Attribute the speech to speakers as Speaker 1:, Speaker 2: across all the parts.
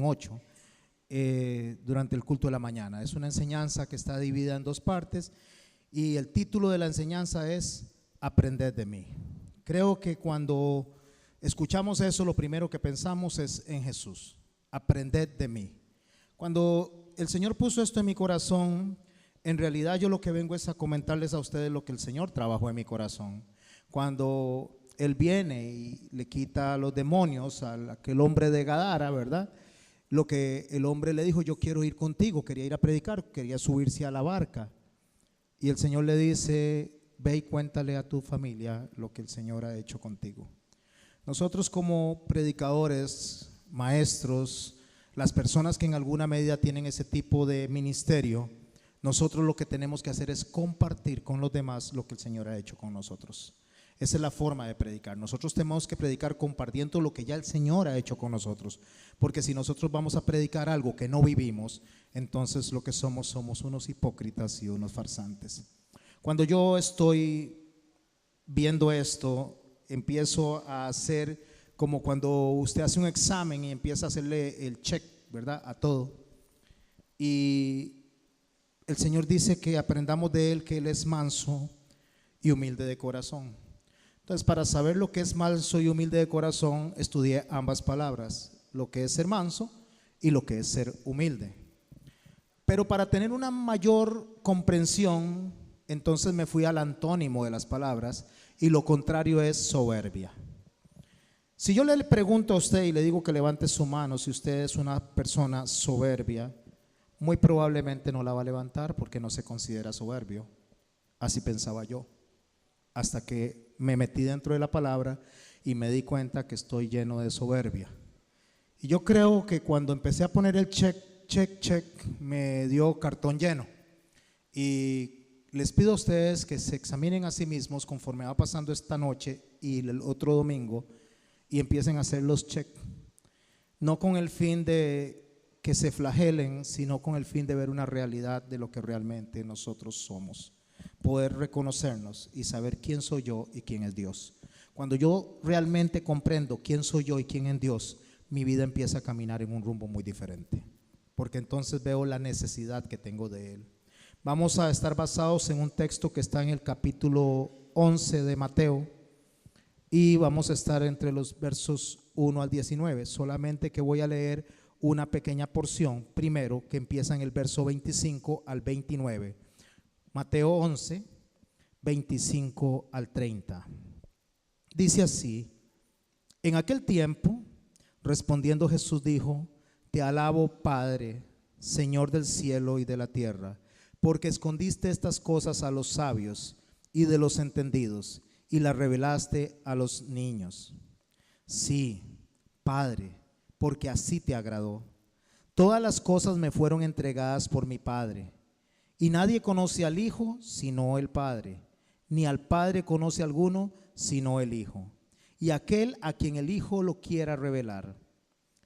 Speaker 1: 8 durante el culto de la mañana. Es una enseñanza que está dividida en dos partes y el título de la enseñanza es Aprended de mí. Creo que cuando escuchamos eso, lo primero que pensamos es en Jesús. Aprended de mí. Cuando el Señor puso esto en mi corazón, en realidad yo lo que vengo es a comentarles a ustedes lo que el Señor trabajó en mi corazón. Cuando Él viene y le quita a los demonios a aquel hombre de Gadara, ¿verdad? Lo que el hombre le dijo: yo quiero ir contigo, quería ir a predicar, quería subirse a la barca. Y el Señor le dice: ve y cuéntale a tu familia lo que el Señor ha hecho contigo. Nosotros como predicadores, maestros, las personas que en alguna medida tienen ese tipo de ministerio, nosotros lo que tenemos que hacer es compartir con los demás lo que el Señor ha hecho con nosotros. Esa es la forma de predicar. Nosotros tenemos que predicar compartiendo lo que ya el Señor ha hecho con nosotros. Porque si nosotros vamos a predicar algo que no vivimos, entonces lo que somos unos hipócritas y unos farsantes. Cuando yo estoy viendo esto, empiezo a hacer como cuando usted hace un examen y empieza a hacerle el check, ¿verdad? A todo. Y el Señor dice que aprendamos de Él que Él es manso y humilde de corazón. Entonces, para saber lo que es manso y humilde de corazón, estudié ambas palabras, lo que es ser manso y lo que es ser humilde. Pero para tener una mayor comprensión, entonces me fui al antónimo de las palabras, y lo contrario es soberbia. Si yo le pregunto a usted y le digo que levante su mano, si usted es una persona soberbia, muy probablemente no la va a levantar porque no se considera soberbio. Así pensaba yo, hasta que me metí dentro de la palabra y me di cuenta que estoy lleno de soberbia. Y yo creo que cuando empecé a poner el check, me dio cartón lleno. Y les pido a ustedes que se examinen a sí mismos conforme va pasando esta noche y el otro domingo, y empiecen a hacer los check. No con el fin de que se flagelen, sino con el fin de ver una realidad de lo que realmente nosotros somos. Poder reconocernos y saber quién soy yo y quién es Dios. Cuando yo realmente comprendo quién soy yo y quién es Dios, mi vida empieza a caminar en un rumbo muy diferente, porque entonces veo la necesidad que tengo de Él. Vamos a estar basados en un texto que está en el capítulo 11 de Mateo, y vamos a estar entre los versos 1 al 19, solamente que voy a leer una pequeña porción primero, que empieza en el verso 25 al 29. Mateo 11, 25 al 30. Dice así: en aquel tiempo, respondiendo Jesús dijo: te alabo, Padre, Señor del cielo y de la tierra, porque escondiste estas cosas a los sabios y de los entendidos y las revelaste a los niños. Sí, Padre, porque así te agradó. Todas las cosas me fueron entregadas por mi Padre. Y nadie conoce al Hijo sino el Padre, ni al Padre conoce alguno sino el Hijo, y aquel a quien el Hijo lo quiera revelar.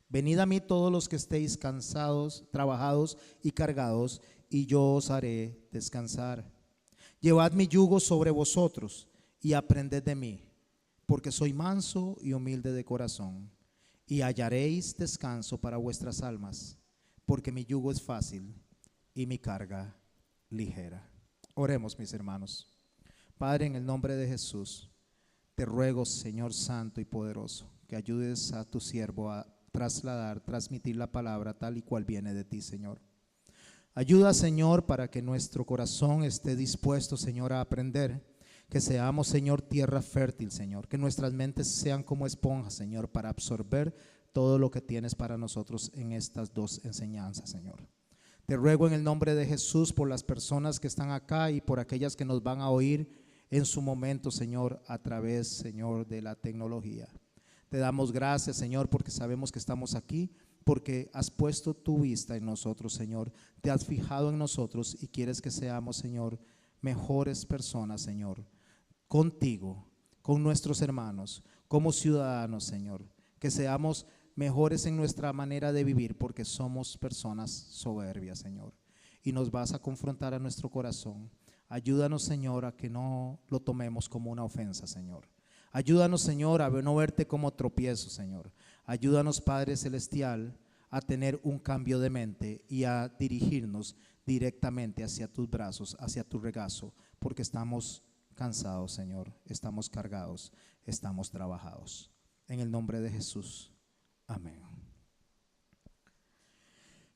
Speaker 1: Venid a mí todos los que estéis cansados, trabajados y cargados, y yo os haré descansar. Llevad mi yugo sobre vosotros y aprended de mí, porque soy manso y humilde de corazón, y hallaréis descanso para vuestras almas, porque mi yugo es fácil y mi carga ligera. Oremos, mis hermanos. Padre, en el nombre de Jesús, te ruego, Señor santo y poderoso, que ayudes a tu siervo a transmitir la palabra tal y cual viene de ti, Señor. Ayuda, Señor, para que nuestro corazón esté dispuesto, Señor, a aprender, que seamos, Señor, tierra fértil, Señor, que nuestras mentes sean como esponjas, Señor, para absorber todo lo que tienes para nosotros en estas dos enseñanzas, Señor. Te ruego en el nombre de Jesús por las personas que están acá y por aquellas que nos van a oír en su momento, Señor, a través, Señor, de la tecnología. Te damos gracias, Señor, porque sabemos que estamos aquí, porque has puesto tu vista en nosotros, Señor. Te has fijado en nosotros y quieres que seamos, Señor, mejores personas, Señor, contigo, con nuestros hermanos, como ciudadanos, Señor. Que seamos mejores en nuestra manera de vivir, porque somos personas soberbias, Señor, y nos vas a confrontar a nuestro corazón. Ayúdanos, Señor, a que no lo tomemos como una ofensa, Señor. Ayúdanos, Señor, a no verte como tropiezo, Señor. Ayúdanos, Padre Celestial, a tener un cambio de mente y a dirigirnos directamente hacia tus brazos, hacia tu regazo, porque estamos cansados, Señor, estamos cargados, estamos trabajados. En el nombre de Jesús, amén.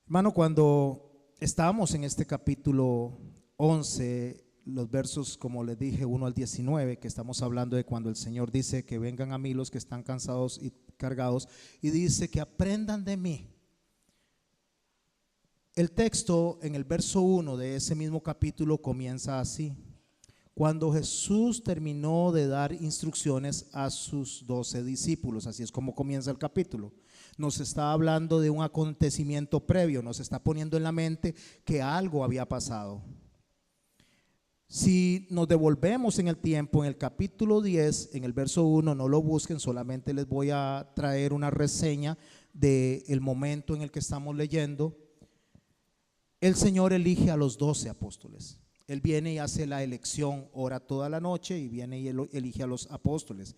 Speaker 1: Hermano, cuando estábamos en este capítulo 11, los versos, como les dije, 1 al 19, que estamos hablando de cuando el Señor dice que vengan a mí los que están cansados y cargados, y dice que aprendan de mí. El texto en el verso 1 de ese mismo capítulo comienza así: cuando Jesús terminó de dar instrucciones a sus 12 discípulos. Así es como comienza el capítulo. Nos está hablando de un acontecimiento previo, nos está poniendo en la mente que algo había pasado. Si nos devolvemos en el tiempo, en el capítulo 10, en el verso 1, no lo busquen, solamente les voy a traer una reseña del momento en el que estamos leyendo. El Señor elige a los 12 apóstoles. Él viene y hace la elección, ora toda la noche y viene y elige a los apóstoles.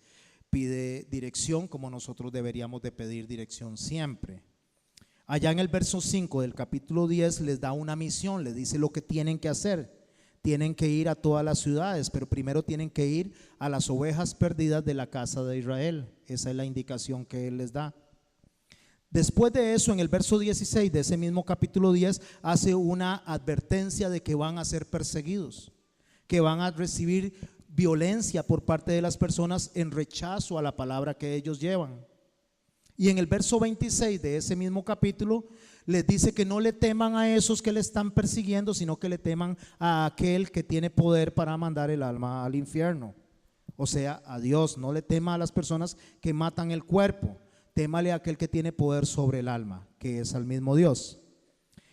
Speaker 1: Pide dirección, como nosotros deberíamos de pedir dirección siempre. Allá en el verso 5 del capítulo 10 les da una misión, les dice lo que tienen que hacer. Tienen que ir a todas las ciudades, pero primero tienen que ir a las ovejas perdidas de la casa de Israel. Esa es la indicación que Él les da. Después de eso, en el verso 16 de ese mismo capítulo 10, hace una advertencia de que van a ser perseguidos, que van a recibir violencia por parte de las personas en rechazo a la palabra que ellos llevan. Y en el verso 26 de ese mismo capítulo les dice que no le teman a esos que le están persiguiendo, sino que le teman a aquel que tiene poder para mandar el alma al infierno, o sea, a Dios. No le tema a las personas que matan el cuerpo, témale a aquel que tiene poder sobre el alma, que es al mismo Dios.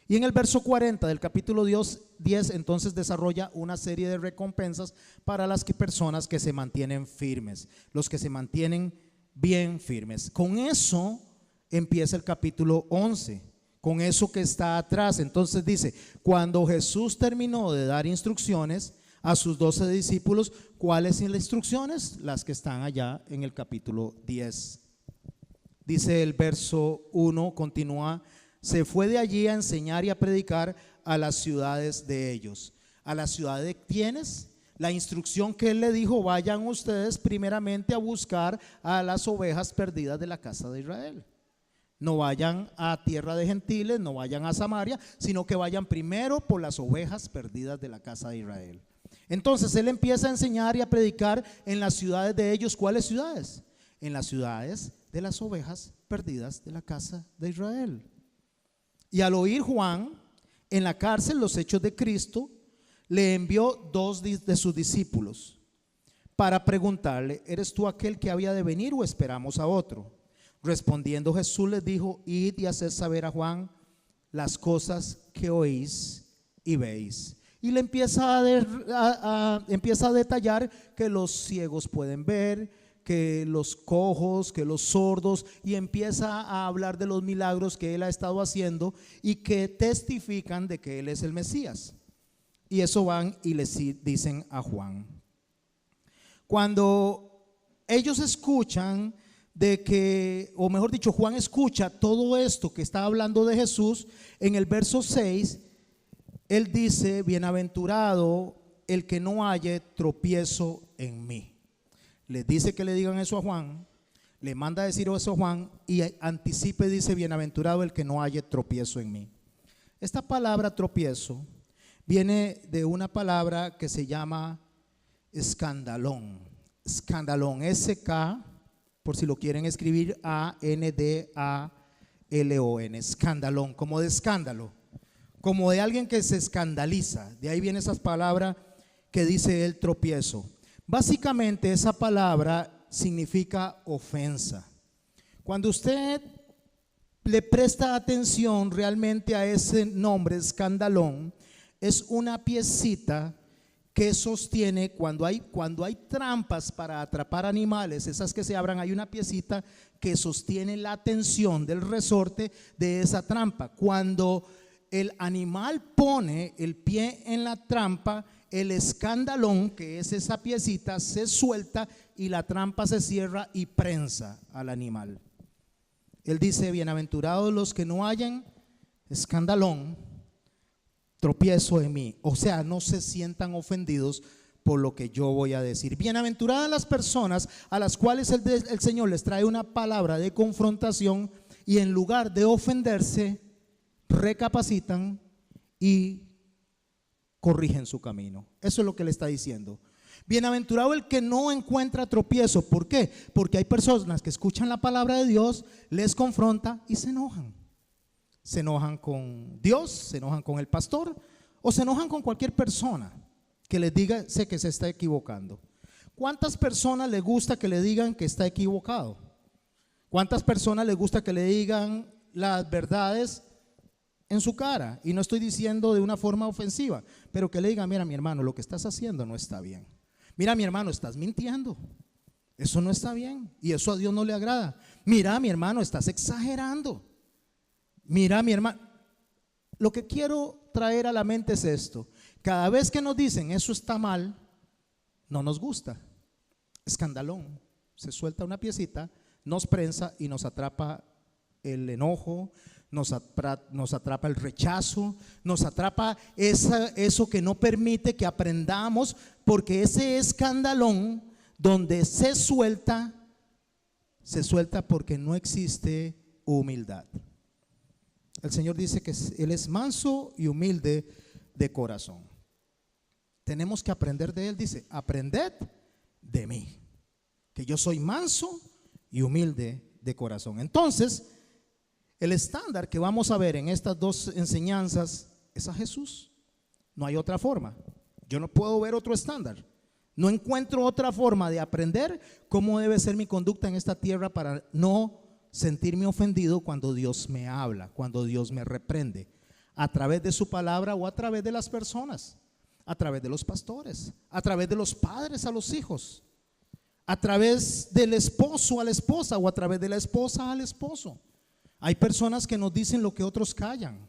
Speaker 1: Y en el verso 40 del capítulo 10 entonces desarrolla una serie de recompensas para las personas que se mantienen firmes, los que se mantienen bien firmes. Con eso empieza el capítulo 11, con eso que está atrás. Entonces dice, cuando Jesús terminó de dar instrucciones a sus 12 discípulos, ¿cuáles son las instrucciones? Las que están allá en el capítulo 10. Dice el verso 1, continúa: se fue de allí a enseñar y a predicar a las ciudades de ellos. ¿A la ciudad de quiénes? La instrucción que él le dijo: vayan ustedes primeramente a buscar a las ovejas perdidas de la casa de Israel. No vayan a tierra de gentiles, no vayan a Samaria, sino que vayan primero por las ovejas perdidas de la casa de Israel. Entonces él empieza a enseñar y a predicar en las ciudades de ellos. ¿Cuáles ciudades? En las ciudades de las ovejas perdidas de la casa de Israel. Y al oír Juan en la cárcel los hechos de Cristo, le envió 2 de sus discípulos para preguntarle: ¿eres tú aquel que había de venir o esperamos a otro? Respondiendo Jesús les dijo: id y haced saber a Juan las cosas que oís y veis. Y le empieza a detallar que los ciegos pueden ver, que los cojos, que los sordos, y empieza a hablar de los milagros que él ha estado haciendo y que testifican de que él es el Mesías. Y eso van y le dicen a Juan. Cuando ellos escuchan de que, o mejor dicho, Juan escucha todo esto que está hablando de Jesús, en el verso 6, él dice: bienaventurado el que no halle tropiezo en mí. Les dice que le digan eso a Juan, le manda a decir eso a Juan y anticipe, dice: bienaventurado el que no halle tropiezo en mí. Esta palabra tropiezo viene de una palabra que se llama escandalón. Escandalón, S-K, por si lo quieren escribir, A-N-D-A-L-O-N, escandalón, como de escándalo, como de alguien que se escandaliza. De ahí viene esa palabra que dice el tropiezo. Básicamente esa palabra significa ofensa. Cuando usted le presta atención realmente a ese nombre, escandalón, es una piecita que sostiene cuando hay trampas para atrapar animales, esas que se abran, hay una piecita que sostiene la tensión del resorte de esa trampa. Cuando el animal pone el pie en la trampa, el escandalón, que es esa piecita, se suelta y la trampa se cierra y prensa al animal. Él dice, bienaventurados los que no hayan escandalón, tropiezo en mí. O sea, no se sientan ofendidos por lo que yo voy a decir. Bienaventuradas las personas a las cuales el Señor les trae una palabra de confrontación y en lugar de ofenderse, recapacitan y corrigen su camino. Eso es lo que le está diciendo. Bienaventurado el que no encuentra tropiezo. ¿Por qué? Porque hay personas que escuchan la palabra de Dios, les confronta y se enojan. Se enojan con Dios, se enojan con el pastor o se enojan con cualquier persona que les diga sé que se está equivocando. ¿Cuántas personas les gusta que le digan que está equivocado? ¿Cuántas personas les gusta que le digan las verdades en su cara? Y no estoy diciendo de una forma ofensiva, pero que le digan, mira mi hermano, lo que estás haciendo no está bien. Mira mi hermano, estás mintiendo. Eso no está bien y eso a Dios no le agrada. Mira mi hermano, estás exagerando. Mira mi hermano. Lo que quiero traer a la mente es esto. Cada vez que nos dicen eso está mal, no nos gusta. Escandalón. Se suelta una piecita, nos prensa y nos atrapa el enojo, nos atrapa el rechazo, nos atrapa eso que no permite que aprendamos, porque ese escandalón donde se suelta porque no existe humildad. El Señor dice que Él es manso y humilde de corazón. Tenemos que aprender de Él, dice, aprended de mí, que yo soy manso y humilde de corazón. Entonces, el estándar que vamos a ver en estas dos enseñanzas es a Jesús. No hay otra forma. Yo no puedo ver otro estándar. No encuentro otra forma de aprender cómo debe ser mi conducta en esta tierra para no sentirme ofendido cuando Dios me habla, cuando Dios me reprende, a través de su palabra o a través de las personas, a través de los pastores, a través de los padres a los hijos, a través del esposo a la esposa o a través de la esposa al esposo. Hay personas que nos dicen lo que otros callan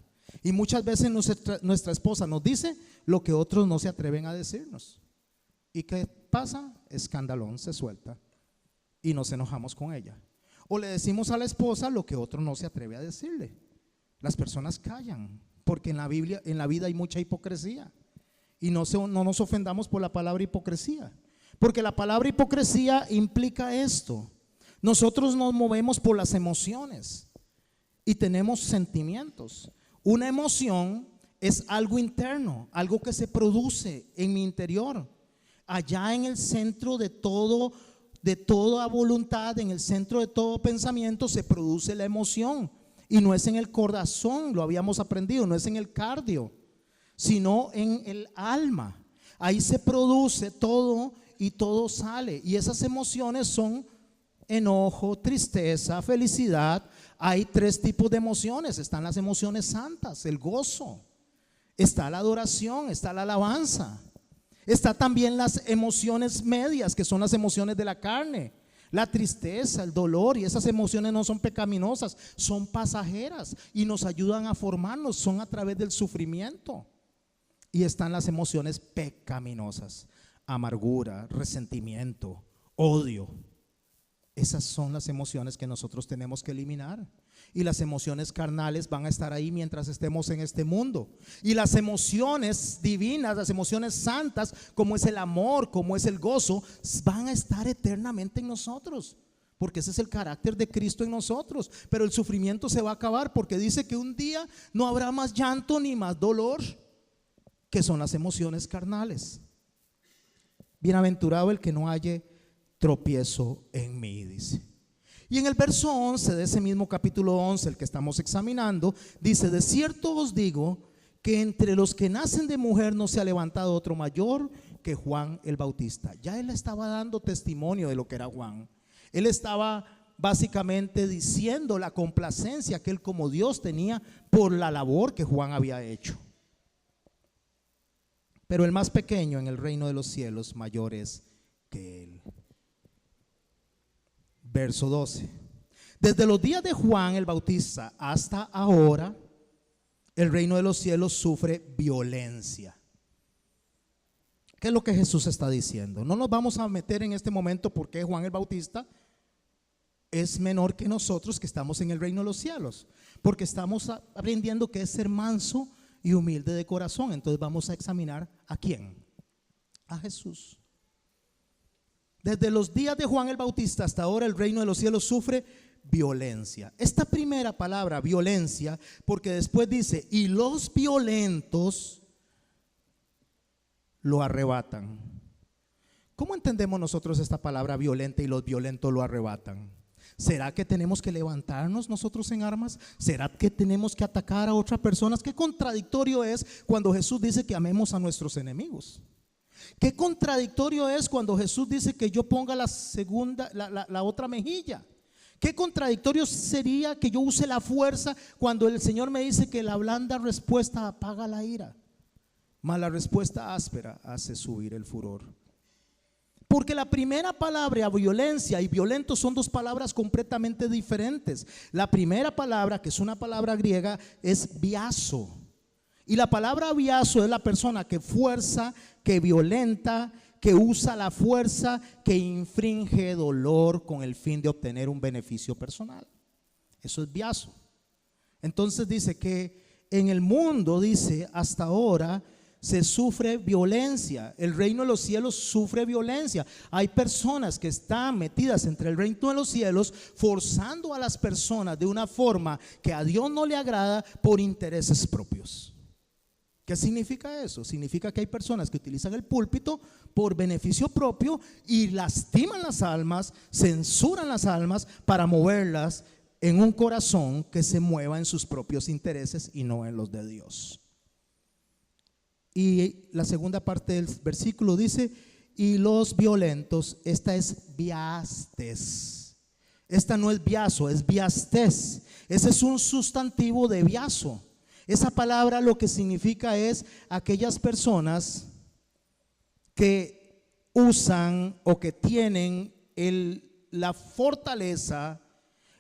Speaker 1: y muchas veces nuestra esposa nos dice lo que otros no se atreven a decirnos. ¿Y qué pasa? Escandalón, se suelta y nos enojamos con ella. O le decimos a la esposa lo que otro no se atreve a decirle. Las personas callan porque en la vida hay mucha hipocresía. Y no nos ofendamos por la palabra hipocresía, porque la palabra hipocresía implica esto: nosotros nos movemos por las emociones y tenemos sentimientos. Una emoción es algo interno, algo que se produce en mi interior, allá en el centro de toda voluntad, en el centro de todo pensamiento se produce la emoción, y no es en el corazón, lo habíamos aprendido, no es en el cardio, sino en el alma. Ahí se produce todo y todo sale, y esas emociones son enojo, tristeza, felicidad. Hay tres tipos de emociones. Están las emociones santas, el gozo, está la adoración, está la alabanza, está también las emociones medias, que son las emociones de la carne, la tristeza, el dolor. Y esas emociones no son pecaminosas, son pasajeras y nos ayudan a formarnos, son a través del sufrimiento. Y están las emociones pecaminosas: amargura, resentimiento, odio. Esas son las emociones que nosotros tenemos que eliminar. Y las emociones carnales van a estar ahí mientras estemos en este mundo. Y las emociones divinas, las emociones santas, como es el amor, como es el gozo, van a estar eternamente en nosotros, porque ese es el carácter de Cristo en nosotros. Pero el sufrimiento se va a acabar, porque dice que un día no habrá más llanto ni más dolor, que son las emociones carnales. Bienaventurado el que no halle tropiezo en mí, dice. Y en el verso 11 de ese mismo capítulo 11, el que estamos examinando, dice: de cierto os digo que entre los que nacen de mujer no se ha levantado otro mayor que Juan el Bautista. Ya él estaba dando testimonio de lo que era Juan. Él estaba básicamente diciendo la complacencia que él como Dios tenía por la labor que Juan había hecho. Pero el más pequeño en el reino de los cielos mayor es que él. Verso 12: desde los días de Juan el Bautista hasta ahora, el reino de los cielos sufre violencia. ¿Qué es lo que Jesús está diciendo? No nos vamos a meter en este momento por qué Juan el Bautista, es menor que nosotros que estamos en el reino de los cielos, porque estamos aprendiendo que es ser manso y humilde de corazón. Entonces vamos a examinar ¿a quién? A Jesús. Desde los días de Juan el Bautista hasta ahora el reino de los cielos sufre violencia. Esta primera palabra, violencia, porque después dice, y los violentos lo arrebatan. ¿Cómo entendemos nosotros esta palabra violenta y los violentos lo arrebatan? ¿Será que tenemos que levantarnos nosotros en armas? ¿Será que tenemos que atacar a otras personas? Qué contradictorio es cuando Jesús dice que amemos a nuestros enemigos. Qué contradictorio es cuando Jesús dice que yo ponga la otra mejilla. Qué contradictorio sería que yo use la fuerza cuando el Señor me dice que la blanda respuesta apaga la ira, mas la respuesta áspera hace subir el furor. Porque la primera palabra, violencia y violento, son dos palabras completamente diferentes. La primera palabra, que es una palabra griega, es biazo. Y la palabra biazo es la persona que fuerza, que violenta, que usa la fuerza, que infringe dolor con el fin de obtener un beneficio personal. Eso es biazo. Entonces dice que en el mundo, dice, hasta ahora se sufre violencia. El reino de los cielos sufre violencia. Hay personas que están metidas entre el reino de los cielos, forzando a las personas de una forma que a Dios no le agrada por intereses propios. ¿Qué significa eso? Significa que hay personas que utilizan el púlpito por beneficio propio y lastiman las almas, censuran las almas para moverlas en un corazón que se mueva en sus propios intereses y no en los de Dios. Y la segunda parte del versículo dice, y los violentos, esta es biastes. Esta no es biazo, es biastes. Ese es un sustantivo de biazo. Esa palabra lo que significa es aquellas personas que usan o que tienen la fortaleza,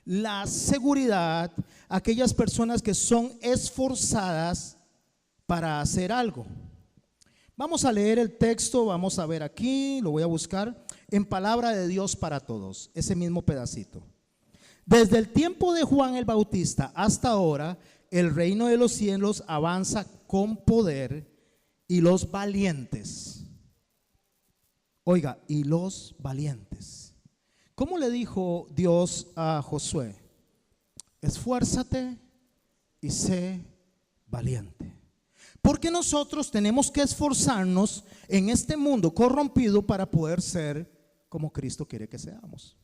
Speaker 1: la seguridad, aquellas personas que son esforzadas para hacer algo. Vamos a leer el texto, vamos a ver aquí, lo voy a buscar, en Palabra de Dios para Todos, ese mismo pedacito. Desde el tiempo de Juan el Bautista hasta ahora, el reino de los cielos avanza con poder y los valientes. Oiga, y los valientes. ¿Cómo le dijo Dios a Josué? Esfuérzate y sé valiente. Porque nosotros tenemos que esforzarnos en este mundo corrompido para poder ser como Cristo quiere que seamos.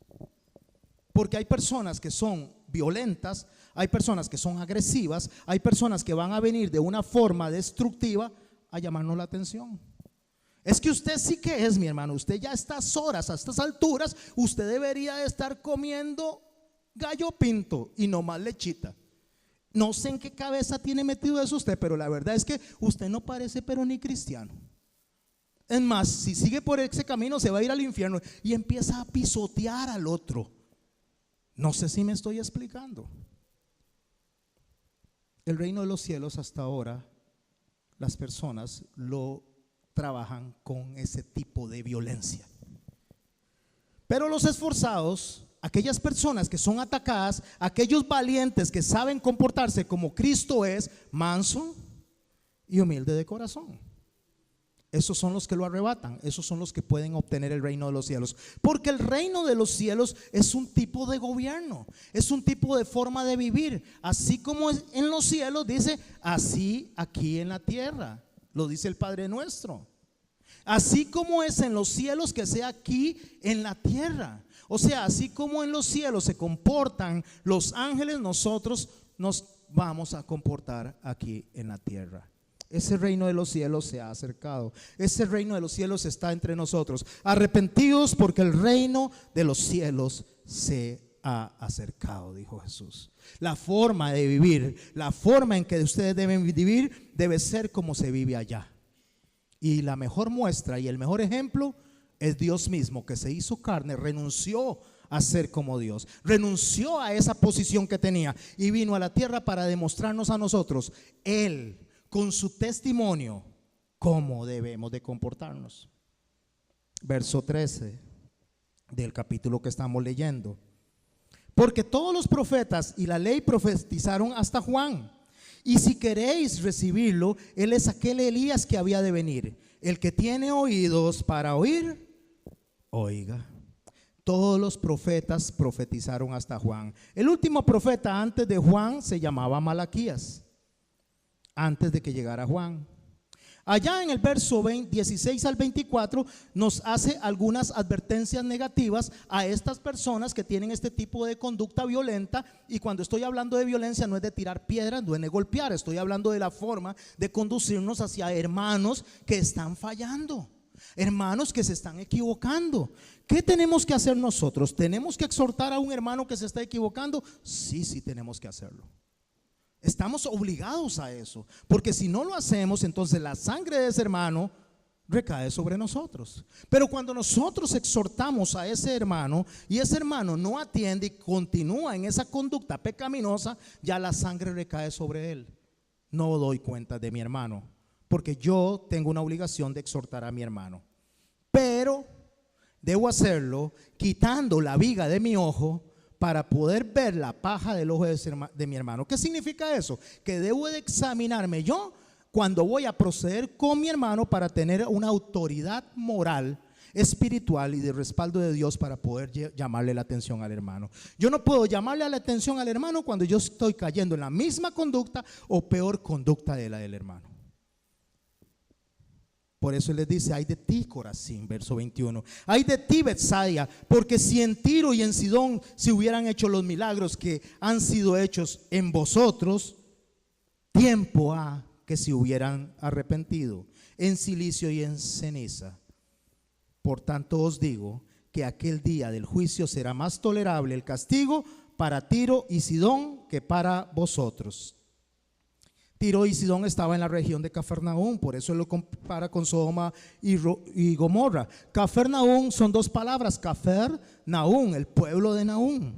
Speaker 1: Porque hay personas que son violentas, hay personas que son agresivas, hay personas que van a venir de una forma destructiva a llamarnos la atención. Es que usted sí que es, mi hermano, usted ya a estas horas, a estas alturas, usted debería de estar comiendo gallo pinto y no más lechita. No sé en qué cabeza tiene metido eso usted, pero la verdad es que usted no parece pero ni cristiano. Es más, si sigue por ese camino se va a ir al infierno y empieza a pisotear al otro. No sé si me estoy explicando. El reino de los cielos hasta ahora, las personas lo trabajan con ese tipo de violencia. Pero los esforzados, aquellas personas que son atacadas, aquellos valientes que saben comportarse como Cristo es, manso y humilde de corazón, esos son los que lo arrebatan, esos son los que pueden obtener el reino de los cielos. Porque el reino de los cielos es un tipo de gobierno, es un tipo de forma de vivir. Así como es en los cielos, dice, así aquí en la tierra, lo dice el Padre nuestro. Así como es en los cielos, que sea aquí en la tierra. O sea, así como en los cielos se comportan los ángeles, nosotros nos vamos a comportar aquí en la tierra. Ese reino de los cielos se ha acercado. Ese reino de los cielos está entre nosotros. Arrepentidos porque el reino de los cielos se ha acercado, dijo Jesús. La forma de vivir, la forma en que ustedes deben vivir debe ser como se vive allá. Y la mejor muestra y el mejor ejemplo es Dios mismo, que se hizo carne, renunció a ser como Dios, renunció a esa posición que tenía y vino a la tierra para demostrarnos a nosotros, Él, con su testimonio, cómo debemos de comportarnos. Verso 13 del capítulo que estamos leyendo. Porque todos los profetas y la ley profetizaron hasta Juan. Y si queréis recibirlo, él es aquel Elías que había de venir. El que tiene oídos para oír, oiga. Todos los profetas profetizaron hasta Juan. El último profeta antes de Juan se llamaba Malaquías, antes de que llegara Juan. Allá en el verso 16 al 24 nos hace algunas advertencias negativas a estas personas que tienen este tipo de conducta violenta. Y cuando estoy hablando de violencia no es de tirar piedras, no es de golpear, estoy hablando de la forma de conducirnos hacia hermanos que están fallando, hermanos que se están equivocando. ¿Qué tenemos que hacer nosotros? ¿Tenemos que exhortar a un hermano que se está equivocando? Sí, tenemos que hacerlo. Estamos obligados a eso, porque si no lo hacemos, entonces la sangre de ese hermano recae sobre nosotros. Pero cuando nosotros exhortamos a ese hermano y ese hermano no atiende y continúa en esa conducta pecaminosa, ya la sangre recae sobre él. No doy cuenta de mi hermano, porque yo tengo una obligación de exhortar a mi hermano, pero debo hacerlo quitando la viga de mi ojo para poder ver la paja del ojo de mi hermano. ¿Qué significa eso? Que debo de examinarme yo cuando voy a proceder con mi hermano para tener una autoridad moral, espiritual y de respaldo de Dios para poder llamarle la atención al hermano. Yo no puedo llamarle la atención al hermano cuando yo estoy cayendo en la misma conducta o peor conducta de la del hermano. Por eso les dice: ay de ti, Corazín, verso 21. Ay de ti, Betsaida, porque si en Tiro y en Sidón se hubieran hecho los milagros que han sido hechos en vosotros, tiempo ha que se hubieran arrepentido en silicio y en ceniza. Por tanto os digo que aquel día del juicio será más tolerable el castigo para Tiro y Sidón que para vosotros. Tiro y Sidón estaba en la región de Cafarnaúm, por eso lo compara con Sodoma y Gomorra. Cafarnaúm son dos palabras: Cafer, Naúm, el pueblo de Naúm.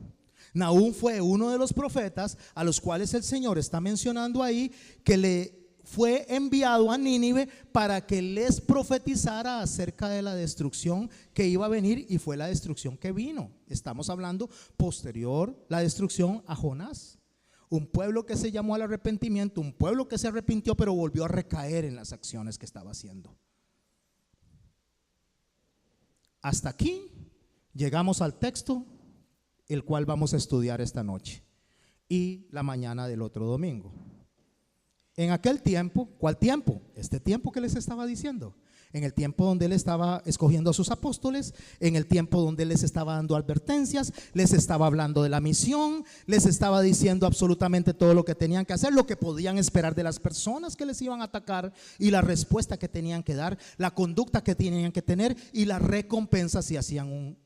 Speaker 1: Naúm fue uno de los profetas a los cuales el Señor está mencionando ahí, que le fue enviado a Nínive para que les profetizara acerca de la destrucción que iba a venir, y fue la destrucción que vino. Estamos hablando posterior la destrucción a Jonás. Un pueblo que se llamó al arrepentimiento, un pueblo que se arrepintió pero volvió a recaer en las acciones que estaba haciendo. Hasta aquí llegamos al texto el cual vamos a estudiar esta noche y la mañana del otro domingo. En aquel tiempo, ¿cuál tiempo? Este tiempo que les estaba diciendo. En el tiempo donde él estaba escogiendo a sus apóstoles, en el tiempo donde él les estaba dando advertencias, les estaba hablando de la misión, les estaba diciendo absolutamente todo lo que tenían que hacer, lo que podían esperar de las personas que les iban a atacar y la respuesta que tenían que dar, la conducta que tenían que tener y la recompensa si hacían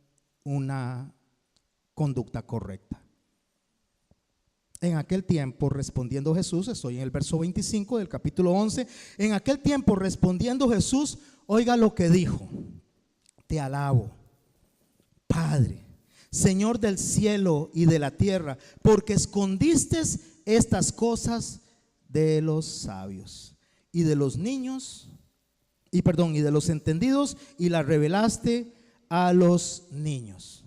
Speaker 1: una conducta correcta. En aquel tiempo respondiendo Jesús, estoy en el verso 25 del capítulo 11, en aquel tiempo respondiendo Jesús, oiga lo que dijo: te alabo, Padre, Señor del cielo y de la tierra, porque escondiste estas cosas de los sabios y de los niños, y de los entendidos, y las revelaste a los niños.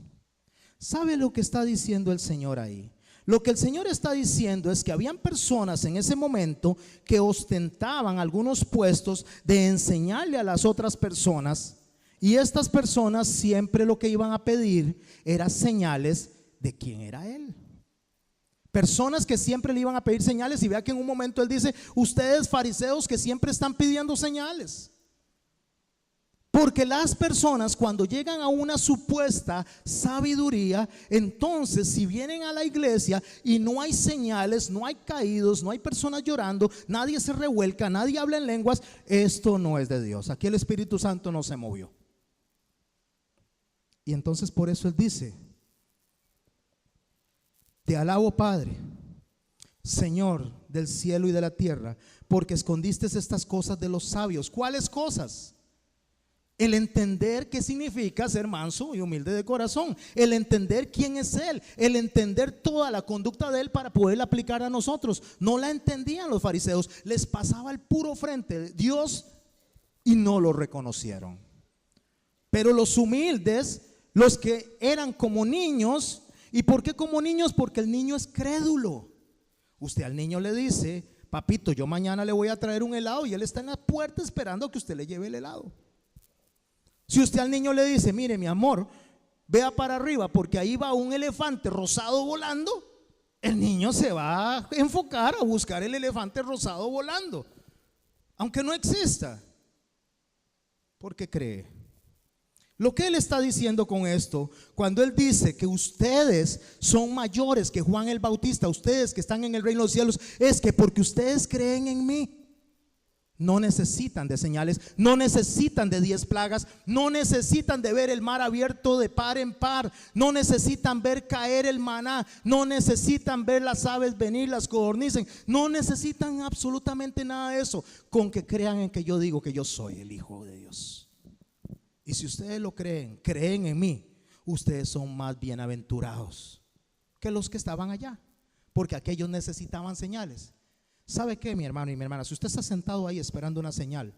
Speaker 1: ¿Sabe lo que está diciendo el Señor ahí? Lo que el Señor está diciendo es que habían personas en ese momento que ostentaban algunos puestos de enseñarle a las otras personas, y estas personas siempre lo que iban a pedir era señales de quién era Él. Personas que siempre le iban a pedir señales, y vea que en un momento Él dice: ustedes fariseos que siempre están pidiendo señales. Porque las personas, cuando llegan a una supuesta sabiduría, entonces si vienen a la iglesia y no hay señales, no hay caídos, no hay personas llorando, nadie se revuelca, nadie habla en lenguas, esto no es de Dios. Aquí el Espíritu Santo no se movió. Y entonces por eso Él dice: te alabo, Padre, Señor del cielo y de la tierra, porque escondiste estas cosas de los sabios. ¿Cuáles cosas? El entender qué significa ser manso y humilde de corazón, el entender quién es Él, el entender toda la conducta de Él para poderla aplicar a nosotros. No la entendían los fariseos, les pasaba el puro frente de Dios y no lo reconocieron. Pero los humildes, los que eran como niños ¿Y por qué como niños? Porque el niño es crédulo. Usted al niño le dice: papito, yo mañana le voy a traer un helado, y él está en la puerta esperando a que usted le lleve el helado. Si usted al niño le dice: mire, mi amor, vea para arriba porque ahí va un elefante rosado volando, el niño se va a enfocar a buscar el elefante rosado volando, aunque no exista, porque cree. Lo que él está diciendo con esto, cuando él dice que ustedes son mayores que Juan el Bautista, ustedes que están en el reino de los cielos, es que porque ustedes creen en mí, no necesitan de señales, no necesitan de 10 plagas, no necesitan de ver el mar abierto de par en par, no necesitan ver caer el maná, no necesitan ver las aves venir, las codornicen, no necesitan absolutamente nada de eso, con que crean en que yo digo que yo soy el Hijo de Dios. Y si ustedes lo creen, creen en mí, ustedes son más bienaventurados que los que estaban allá, porque aquellos necesitaban señales. ¿Sabe qué, mi hermano y mi hermana? Si usted está sentado ahí esperando una señal,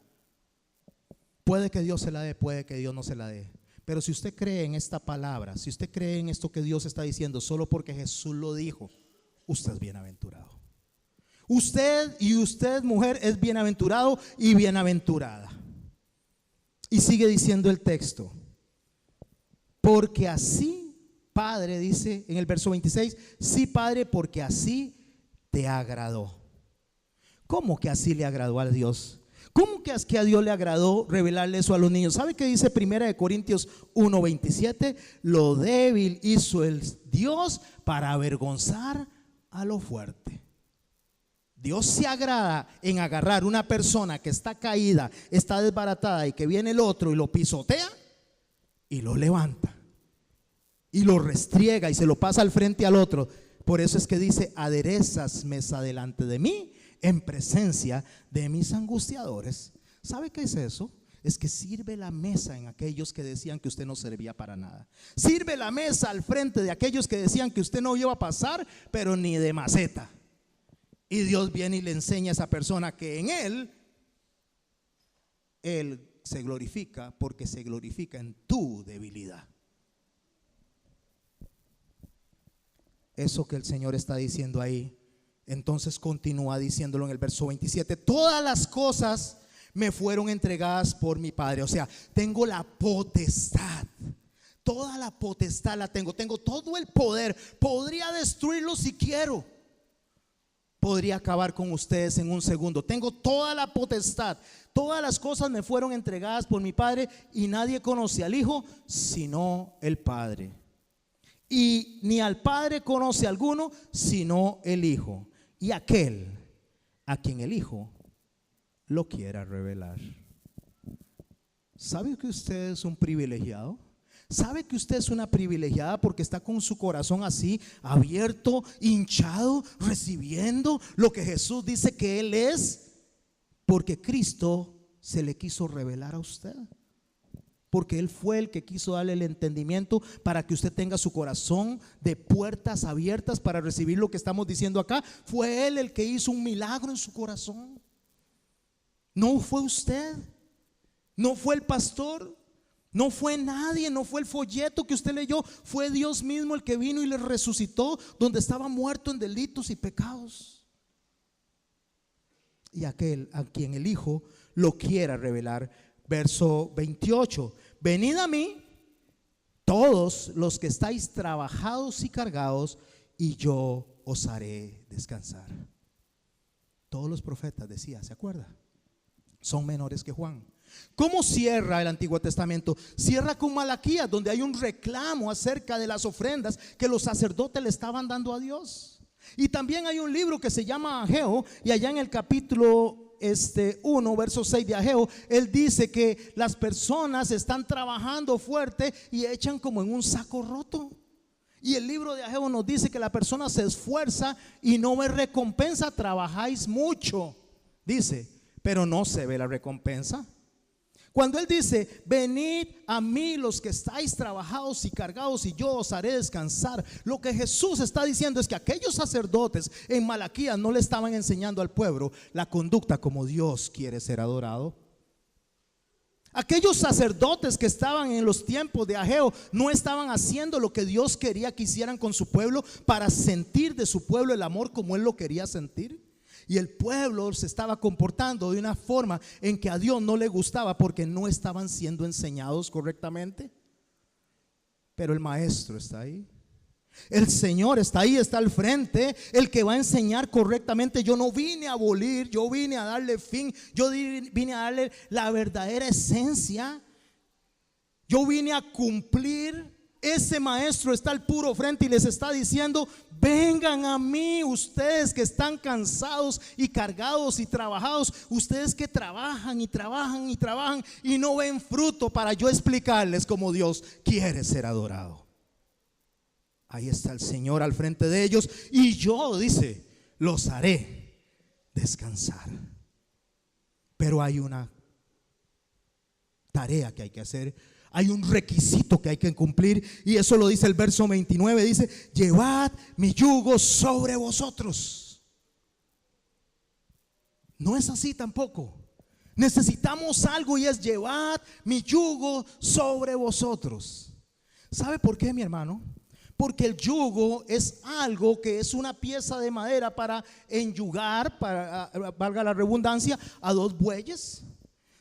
Speaker 1: puede que Dios se la dé, puede que Dios no se la dé, pero si usted cree en esta palabra, si usted cree en esto que Dios está diciendo, solo porque Jesús lo dijo, usted es bienaventurado. Usted, y usted, mujer, es bienaventurado y bienaventurada. Y sigue diciendo el texto: porque así, Padre, dice en el verso 26, sí, Padre, porque así te agradó. ¿Cómo que así le agradó a Dios? ¿Cómo que es que a Dios le agradó revelarle eso a los niños? ¿Sabe qué dice 1 Corintios 1:27? Lo débil hizo el Dios para avergonzar a lo fuerte. Dios se agrada en agarrar una persona que está caída, está desbaratada, y que viene el otro y lo pisotea y lo levanta y lo restriega y se lo pasa al frente al otro. Por eso es que dice: aderezas mesa delante de mí en presencia de mis angustiadores. ¿Sabe qué es eso? Es que sirve la mesa en aquellos que decían que usted no servía para nada. Sirve la mesa al frente de aquellos que decían que usted no iba a pasar, pero ni de maceta. Y Dios viene y le enseña a esa persona que en Él se glorifica, porque se glorifica en tu debilidad. Eso que el Señor está diciendo ahí, entonces continúa diciéndolo en el verso 27: todas las cosas me fueron entregadas por mi Padre. O sea, tengo la potestad. Toda la potestad la tengo todo el poder. Podría destruirlo si quiero. Podría acabar con ustedes en un segundo. Tengo toda la potestad. Todas las cosas me fueron entregadas por mi Padre, y nadie conoce al Hijo sino el Padre. Y ni al Padre conoce alguno sino el Hijo, y aquel a quien el Hijo lo quiera revelar. ¿Sabe que usted es un privilegiado? ¿Sabe que usted es una privilegiada porque está con su corazón así, abierto, hinchado, recibiendo lo que Jesús dice que Él es? Porque Cristo se le quiso revelar a usted. Porque Él fue el que quiso darle el entendimiento para que usted tenga su corazón de puertas abiertas para recibir lo que estamos diciendo acá. Fue Él el que hizo un milagro en su corazón. No fue usted, no fue el pastor, no fue nadie, no fue el folleto que usted leyó. Fue Dios mismo el que vino y le resucitó donde estaba muerto en delitos y pecados. Y aquel a quien el Hijo lo quiera revelar. Verso 28: venid a mí todos los que estáis trabajados y cargados, y yo os haré descansar. Todos los profetas, decía, ¿se acuerda? Son menores que Juan. ¿Cómo cierra el Antiguo Testamento? Cierra con Malaquías, donde hay un reclamo acerca de las ofrendas que los sacerdotes le estaban dando a Dios. Y también hay un libro que se llama Ageo, y allá en el capítulo 1, verso 6 de Ageo, él dice que las personas están trabajando fuerte y echan como en un saco roto. Y el libro de Ageo nos dice que la persona se esfuerza y no ve recompensa. Trabajáis mucho, dice, pero no se ve la recompensa. Cuando él dice: venid a mí los que estáis trabajados y cargados, y yo os haré descansar, lo que Jesús está diciendo es que aquellos sacerdotes en Malaquías no le estaban enseñando al pueblo la conducta como Dios quiere ser adorado. Aquellos sacerdotes que estaban en los tiempos de Ageo no estaban haciendo lo que Dios quería que hicieran con su pueblo para sentir de su pueblo el amor como Él lo quería sentir. Y el pueblo se estaba comportando de una forma en que a Dios no le gustaba porque no estaban siendo enseñados correctamente. Pero el maestro está ahí. El Señor está ahí, está al frente, el que va a enseñar correctamente. Yo no vine a abolir, yo vine a darle fin, yo vine a darle la verdadera esencia. Yo vine a cumplir. Ese maestro está al puro frente y les está diciendo: vengan a mí, ustedes que están cansados y cargados y trabajados, ustedes que trabajan y trabajan y trabajan y no ven fruto, para yo explicarles cómo Dios quiere ser adorado. Ahí está el Señor al frente de ellos y yo, dice, los haré descansar. Pero hay una tarea que hay que hacer, hay un requisito que hay que cumplir, y eso lo dice el verso 29, dice: llevad mi yugo sobre vosotros. No es así tampoco. Necesitamos algo y es: llevad mi yugo sobre vosotros. ¿Sabe por qué, mi hermano? Porque el yugo es algo que es una pieza de madera para enyugar, para, valga la redundancia, a dos bueyes.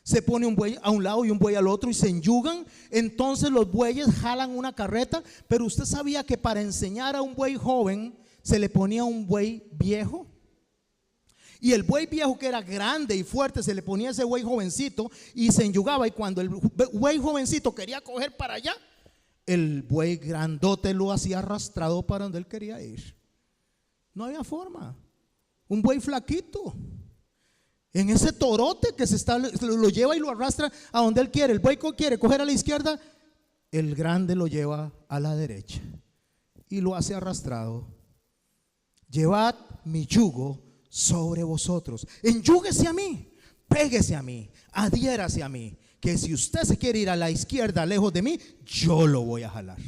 Speaker 1: Se pone un buey a un lado y un buey al otro y se enyugan. Entonces los bueyes jalan una carreta. Pero usted sabía que para enseñar a un buey joven se le ponía un buey viejo. Y el buey viejo, que era grande y fuerte, se le ponía ese buey jovencito y se enyugaba. Y cuando el buey jovencito quería coger para allá, el buey grandote lo hacía arrastrado para donde él quería ir. No había forma. Un buey flaquito, en ese torote que lo lleva y lo arrastra a donde él quiere. El buey quiere coger a la izquierda, el grande lo lleva a la derecha y lo hace arrastrado. Llevad mi yugo sobre vosotros. Enyúguese a mí, péguese a mí, adhiérase a mí, que si usted se quiere ir a la izquierda lejos de mí, yo lo voy a jalar.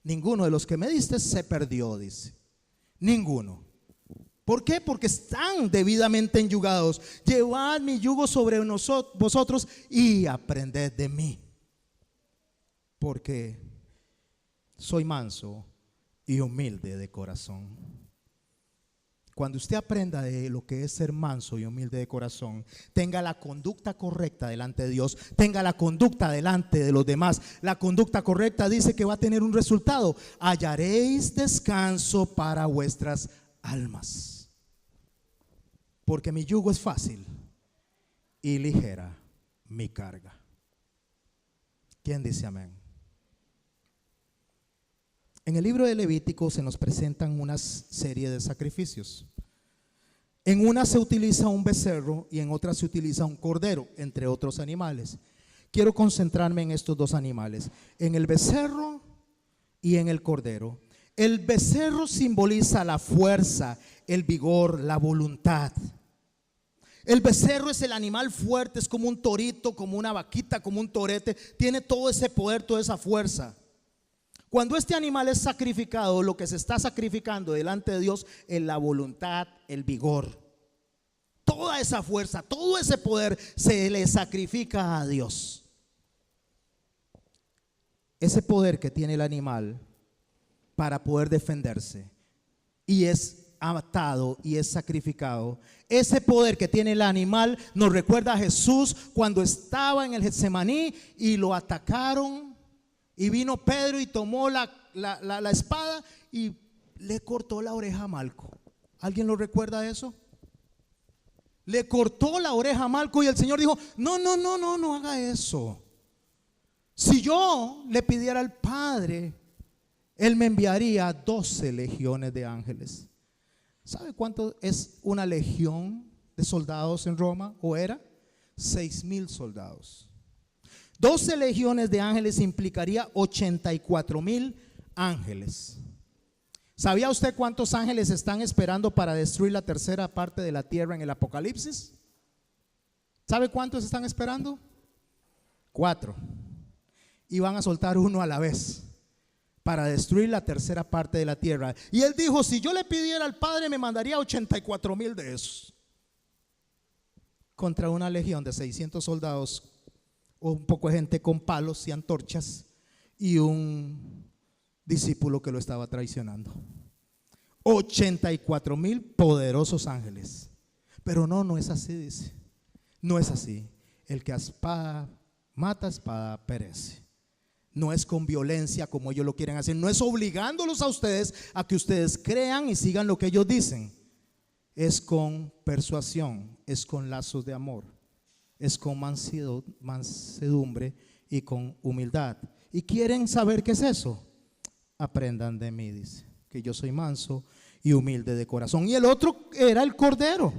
Speaker 1: Ninguno de los que me diste se perdió, dice. Ninguno. ¿Por qué? Porque están debidamente enyugados. Llevad mi yugo sobre vosotros y aprended de mí, porque soy manso y humilde de corazón. Cuando usted aprenda de lo que es ser manso y humilde de corazón, tenga la conducta correcta delante de Dios, tenga la conducta delante de los demás. La conducta correcta dice que va a tener un resultado: hallaréis descanso para vuestras almas, porque mi yugo es fácil y ligera mi carga. ¿Quién dice amén? En el libro de Levítico se nos presentan una serie de sacrificios. En una se utiliza un becerro y en otra se utiliza un cordero, entre otros animales. Quiero concentrarme en estos dos animales, en el becerro y en el cordero. El becerro simboliza la fuerza, el vigor, la voluntad. El becerro es el animal fuerte, es como un torito, como una vaquita, como un torete. Tiene todo ese poder, toda esa fuerza. Cuando este animal es sacrificado, lo que se está sacrificando delante de Dios es la voluntad, el vigor. Toda esa fuerza, todo ese poder se le sacrifica a Dios. Ese poder que tiene el animal para poder defenderse y es atado y es sacrificado, ese poder que tiene el animal nos recuerda a Jesús cuando estaba en el Getsemaní y lo atacaron. Y vino Pedro y tomó la espada y le cortó la oreja a Malco. ¿Alguien lo recuerda eso? Le cortó la oreja a Malco y el Señor dijo: no haga eso. Si yo le pidiera al Padre, Él me enviaría 12 legiones de ángeles. ¿Sabe cuánto es una legión de soldados en Roma? ¿O era? 6,000 soldados. 12 legiones de ángeles implicaría 84,000 ángeles. ¿Sabía usted cuántos ángeles están esperando para destruir la tercera parte de la tierra en el Apocalipsis? ¿Sabe cuántos están esperando? 4. Y van a soltar uno a la vez para destruir la tercera parte de la tierra. Y él dijo: si yo le pidiera al Padre, me mandaría 84,000 de esos, contra una legión de 600 soldados un poco de gente con palos y antorchas y un discípulo que lo estaba traicionando. 84,000 poderosos ángeles. Pero no es así, dice. No es así. El que a espada mata, espada perece. No es con violencia como ellos lo quieren hacer. No es obligándolos a ustedes a que ustedes crean y sigan lo que ellos dicen. Es con persuasión, es con lazos de amor, es con mansedumbre y con humildad. ¿Y quieren saber qué es eso? Aprendan de mí, dice, que yo soy manso y humilde de corazón. Y el otro era el cordero.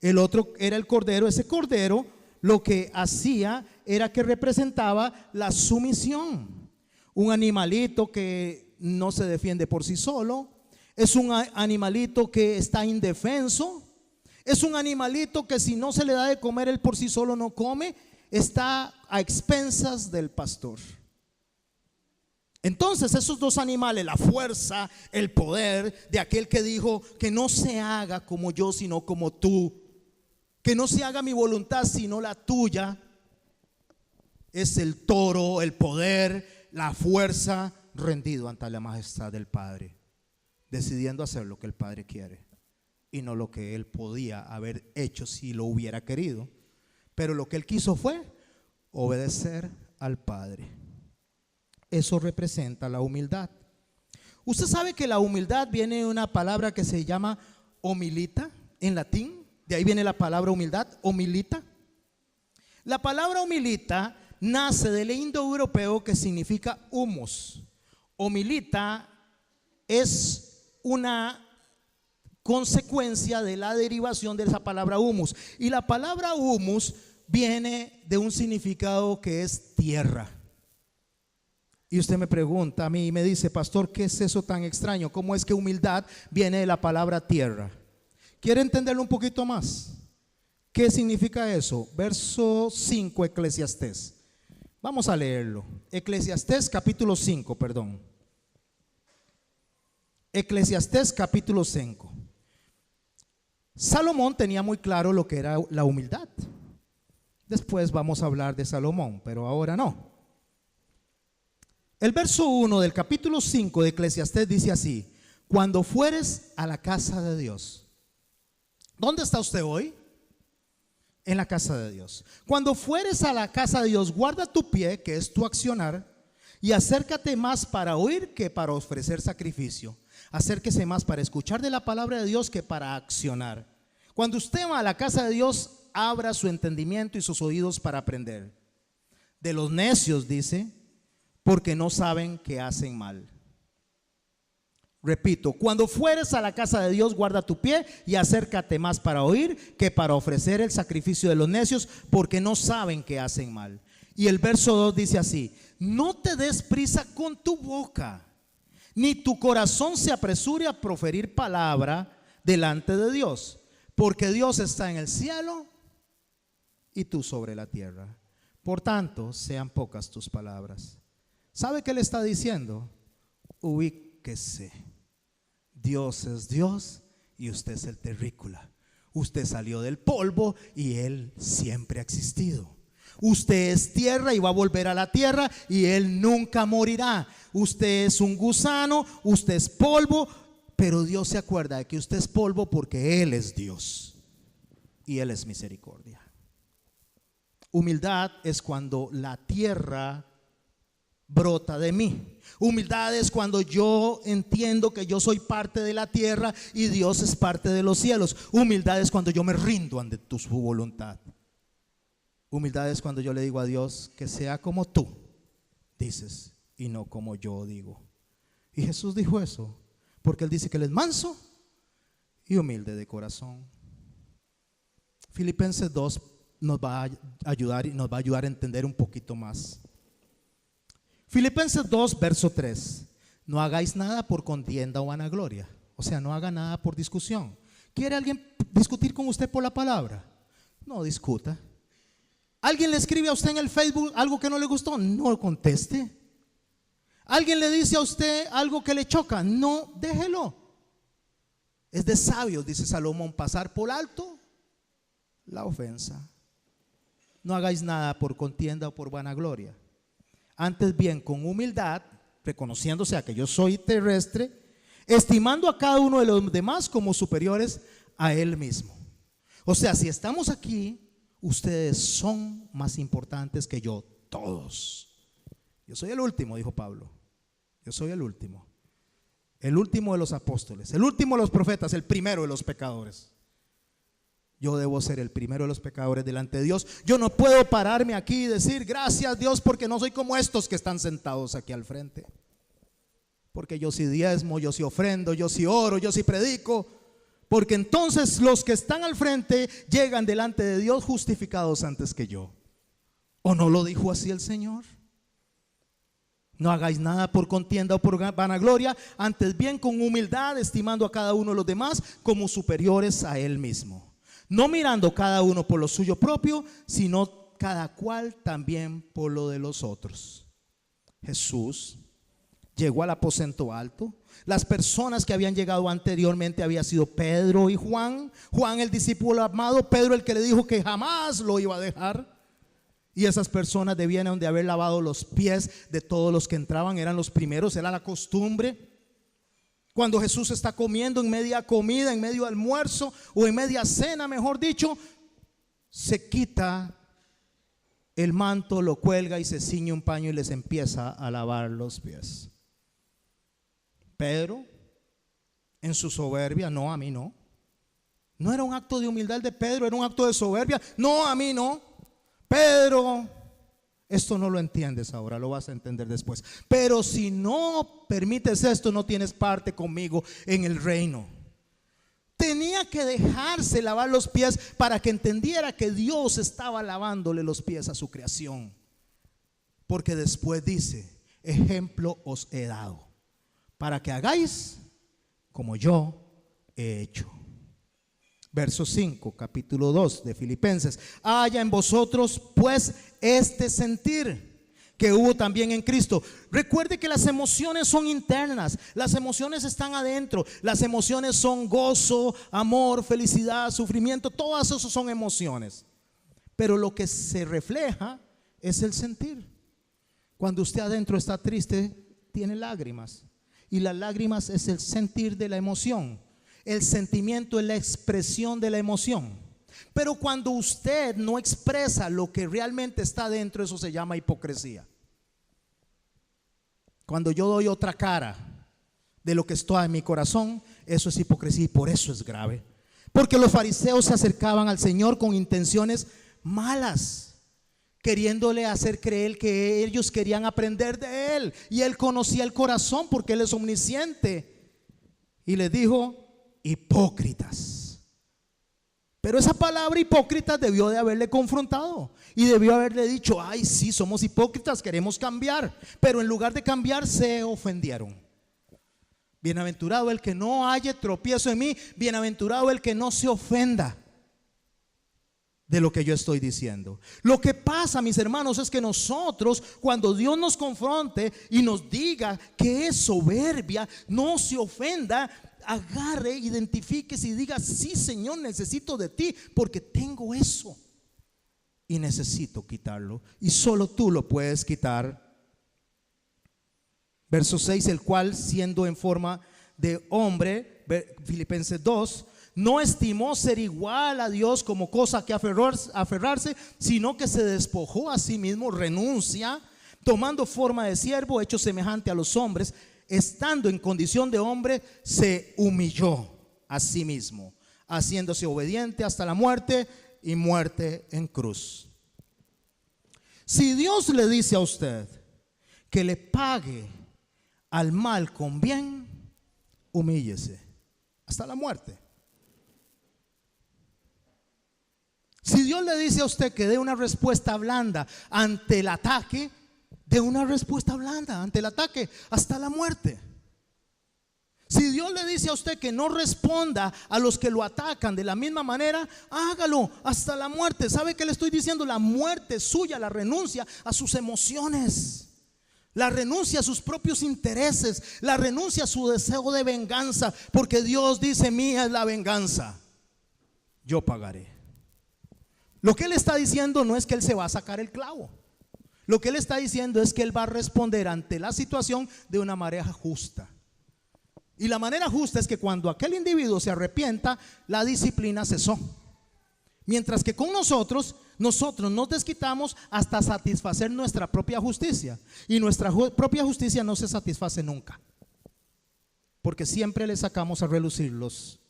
Speaker 1: El otro era el cordero. Ese cordero lo que hacía era que representaba la sumisión. Un animalito que no se defiende por sí solo. Es un animalito que está indefenso. Es un animalito que si no se le da de comer, él por sí solo no come. Está a expensas del pastor. Entonces esos dos animales, la fuerza, el poder de aquel que dijo que no se haga como yo sino como tú, que no se haga mi voluntad sino la tuya, es el toro, el poder, la fuerza, rendido ante la majestad del Padre, decidiendo hacer lo que el Padre quiere y no lo que él podía haber hecho si lo hubiera querido. Pero lo que él quiso fue obedecer al Padre. Eso representa la humildad. Usted sabe que la humildad viene de una palabra que se llama homilita en latín. De ahí viene la palabra humildad, homilita. La palabra homilita nace del indoeuropeo que significa humus. Homilita es una consecuencia de la derivación de esa palabra humus. Y la palabra humus viene de un significado que es tierra. Y usted me pregunta a mí y me dice: pastor, ¿qué es eso tan extraño? ¿Cómo es que humildad viene de la palabra tierra? ¿Quiere entenderlo un poquito más? ¿Qué significa eso? Verso 5, Eclesiastés. Vamos a leerlo. Eclesiastés capítulo 5, perdón. Eclesiastés capítulo 5. Salomón tenía muy claro lo que era la humildad. Después vamos a hablar de Salomón, pero ahora no. El verso 1 del capítulo 5 de Eclesiastés dice así: cuando fueres a la casa de Dios. ¿Dónde está usted hoy? En la casa de Dios. Cuando fueres a la casa de Dios, guarda tu pie, que es tu accionar, y acércate más para oír que para ofrecer sacrificio. Acérquese más para escuchar de la palabra de Dios que para accionar. Cuando usted va a la casa de Dios, abra su entendimiento y sus oídos para aprender. De los necios, dice, porque no saben que hacen mal. Repito, cuando fueres a la casa de Dios, guarda tu pie y acércate más para oír que para ofrecer el sacrificio de los necios, porque no saben que hacen mal. Y el verso 2 dice así: no te des prisa con tu boca, ni tu corazón se apresure a proferir palabra delante de Dios, porque Dios está en el cielo y tú sobre la tierra. Por tanto, sean pocas tus palabras. ¿Sabe qué le está diciendo? Ubíquese. Dios es Dios y usted es el terrícola. Usted salió del polvo y Él siempre ha existido. Usted es tierra y va a volver a la tierra y Él nunca morirá. Usted es un gusano, usted es polvo, pero Dios se acuerda de que usted es polvo porque Él es Dios y Él es misericordia. Humildad es cuando la tierra brota de mí. Humildad es cuando yo entiendo que yo soy parte de la tierra y Dios es parte de los cielos. Humildad es cuando yo me rindo ante su voluntad. Humildad es cuando yo le digo a Dios que sea como tú dices y no como yo digo. Y Jesús dijo eso porque Él dice que Él es manso y humilde de corazón. Filipenses 2 nos va a ayudar y nos va a ayudar a entender un poquito más. Filipenses 2, verso 3. No hagáis nada por contienda o vanagloria. O sea, no haga nada por discusión. ¿Quiere alguien discutir con usted por la palabra? No discuta. ¿Alguien le escribe a usted en el Facebook algo que no le gustó? No conteste. ¿Alguien le dice a usted algo que le choca? No, déjelo. Es de sabios, dice Salomón, pasar por alto la ofensa. no hagáis nada por contienda o por vanagloria. Antes bien, con humildad, reconociéndose a que yo soy terrestre, estimando a cada uno de los demás como superiores a él mismo. O sea, si estamos aquí, ustedes son más importantes que yo, todos. Yo soy el último, dijo Pablo. Yo soy el último de los apóstoles, el último de los profetas, el primero de los pecadores. Yo debo ser el primero de los pecadores delante de Dios. Yo no puedo pararme aquí y decir gracias Dios porque no soy como estos que están sentados aquí al frente. Porque yo sí diezmo, yo sí ofrendo, yo sí oro, yo sí predico. Porque entonces los que están al frente llegan delante de Dios justificados antes que yo. ¿O no lo dijo así el Señor? No hagáis nada por contienda o por vanagloria, antes bien con humildad, estimando a cada uno de los demás como superiores a él mismo. No mirando cada uno por lo suyo propio, sino cada cual también por lo de los otros. Jesús llegó al aposento alto. Las personas que habían llegado anteriormente habían sido Pedro y Juan. Juan el discípulo amado, Pedro el que le dijo que jamás lo iba a dejar. Y esas personas debían de haber lavado los pies de todos los que entraban, eran los primeros, era la costumbre. Cuando Jesús está comiendo en media comida, en medio almuerzo o en media cena, mejor dicho, se quita el manto, lo cuelga y se ciñe un paño y les empieza a lavar los pies. Pedro, en su soberbia, no, a mí no. No era un acto de humildad de Pedro, era un acto de soberbia. No, a mí no. Pedro, esto no lo entiendes ahora, lo vas a entender después. Pero si no permites esto, no tienes parte conmigo en el reino. Tenía que dejarse lavar los pies para que entendiera que Dios estaba lavándole los pies a su creación. Porque después dice, ejemplo os he dado, para que hagáis como yo he hecho. Verso 5, capítulo 2 de Filipenses. Haya en vosotros pues este sentir que hubo también en Cristo. Recuerde que las emociones son internas, las emociones están adentro. Las emociones son gozo, amor, felicidad, sufrimiento, todas esas son emociones. Pero lo que se refleja es el sentir. Cuando usted adentro está triste, tiene lágrimas. Y las lágrimas es el sentir de la emoción. El sentimiento es la expresión de la emoción. Pero cuando usted no expresa lo que realmente está dentro, eso se llama hipocresía. Cuando yo doy otra cara de lo que está en mi corazón, eso es hipocresía y por eso es grave. Porque los fariseos se acercaban al Señor con intenciones malas, queriéndole hacer creer que ellos querían aprender de Él. Y Él conocía el corazón porque Él es omnisciente. Y les dijo, hipócritas. Pero esa palabra hipócritas debió de haberle confrontado y debió haberle dicho, ay sí, somos hipócritas, queremos cambiar. Pero en lugar de cambiar se ofendieron. Bienaventurado el que no haya tropiezo en mí, bienaventurado el que no se ofenda de lo que yo estoy diciendo. Lo que pasa, mis hermanos, es que nosotros, cuando Dios nos confronte y nos diga que es soberbia, no se ofenda, agarre, identifíquese y diga, sí Señor, necesito de ti porque tengo eso y necesito quitarlo y solo tú lo puedes quitar. Verso 6, el cual siendo en forma de hombre, Filipenses 2, no estimó ser igual a Dios como cosa que aferrarse, sino que se despojó a sí mismo, renuncia, tomando forma de siervo, hecho semejante a los hombres. Estando en condición de hombre, se humilló a sí mismo, haciéndose obediente hasta la muerte y muerte en cruz. Si Dios le dice a usted que le pague al mal con bien, humíllese hasta la muerte. Si Dios le dice a usted que dé una respuesta blanda ante el ataque, de una respuesta blanda ante el ataque hasta la muerte. Si Dios le dice a usted que no responda a los que lo atacan de la misma manera, hágalo hasta la muerte. ¿Sabe qué le estoy diciendo? La muerte suya, la renuncia a sus emociones, la renuncia a sus propios intereses, la renuncia a su deseo de venganza, porque Dios dice, mía es la venganza, yo pagaré. Lo que Él está diciendo no es que Él se va a sacar el clavo. Lo que Él está diciendo es que Él va a responder ante la situación de una manera justa. Y la manera justa es que cuando aquel individuo se arrepienta, la disciplina cesó. Mientras que con nosotros nos desquitamos hasta satisfacer nuestra propia justicia. Y nuestra propia justicia no se satisface nunca, porque siempre le sacamos a relucir los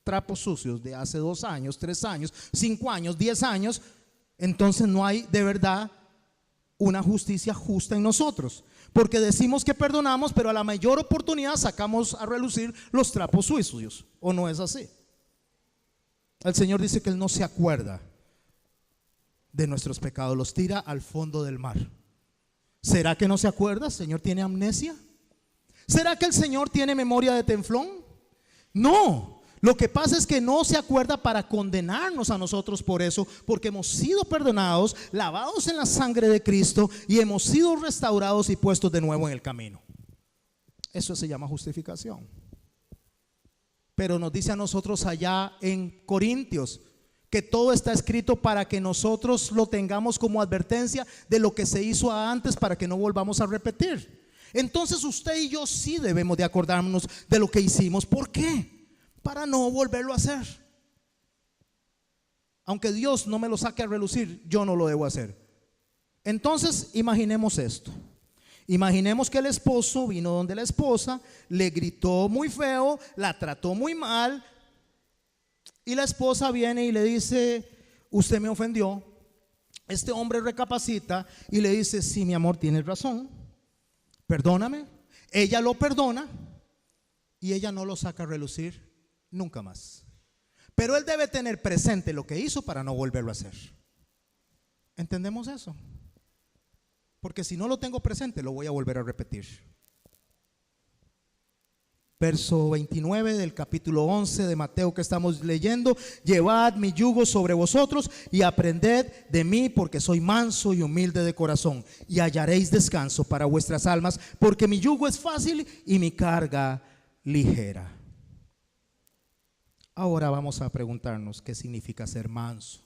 Speaker 1: trapos sucios de hace 2 años, 3 años, 5 años, 10 años. Entonces no hay de verdad una justicia justa en nosotros, porque decimos que perdonamos, pero a la mayor oportunidad sacamos a relucir los trapos sucios. ¿O no es así? El Señor dice que Él no se acuerda de nuestros pecados, los tira al fondo del mar. ¿Será que no se acuerda? ¿El Señor tiene amnesia? ¿Será que el Señor tiene memoria de teflón? No, lo que pasa es que no se acuerda para condenarnos a nosotros por eso, porque hemos sido perdonados, lavados en la sangre de Cristo y hemos sido restaurados y puestos de nuevo en el camino. Eso se llama justificación. Pero nos dice a nosotros allá en Corintios que todo está escrito para que nosotros lo tengamos como advertencia de lo que se hizo antes, para que no volvamos a repetir. Entonces usted y yo sí debemos de acordarnos de lo que hicimos. ¿Por qué? Para no volverlo a hacer. Aunque Dios no me lo saque a relucir, yo no lo debo hacer. Entonces imaginemos esto. Imaginemos que el esposo vino donde la esposa, le gritó muy feo, la trató muy mal, y la esposa viene y le dice: usted me ofendió. Este hombre recapacita y le dice: sí, mi amor, tienes razón, perdóname. Ella lo perdona y ella no lo saca a relucir nunca más. Pero él debe tener presente lo que hizo para no volverlo a hacer. ¿Entendemos eso? Porque si no lo tengo presente, lo voy a volver a repetir. Verso 29 del capítulo 11 de Mateo que estamos leyendo: llevad mi yugo sobre vosotros y aprended de mí, porque soy manso y humilde de corazón, y hallaréis descanso para vuestras almas, porque mi yugo es fácil y mi carga ligera. Ahora vamos a preguntarnos qué significa ser manso.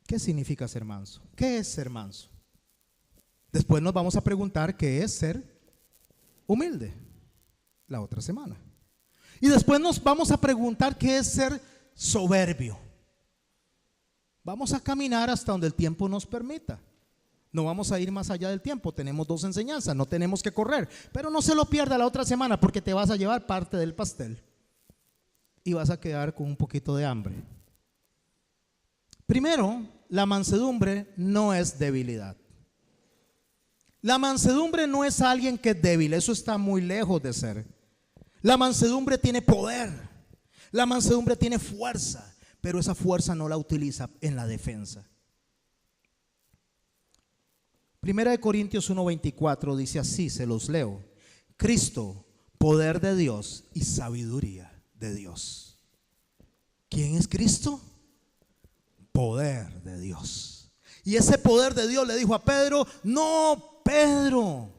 Speaker 1: ¿Qué significa ser manso? ¿Qué es ser manso? Después nos vamos a preguntar qué es ser humilde la otra semana. Y después nos vamos a preguntar qué es ser soberbio. Vamos a caminar hasta donde el tiempo nos permita. No vamos a ir más allá del tiempo. Tenemos 2 enseñanzas, no tenemos que correr. Pero no se lo pierda la otra semana, porque te vas a llevar parte del pastel y vas a quedar con un poquito de hambre. Primero, la mansedumbre no es debilidad. La mansedumbre no es alguien que es débil, eso está muy lejos de ser. La mansedumbre tiene poder, la mansedumbre tiene fuerza, pero esa fuerza no la utiliza en la defensa. Primera de Corintios 1:24 dice así, se los leo: Cristo, poder de Dios y sabiduría de Dios. ¿Quién es Cristo? Poder de Dios. Y ese poder de Dios le dijo a Pedro: no, Pedro,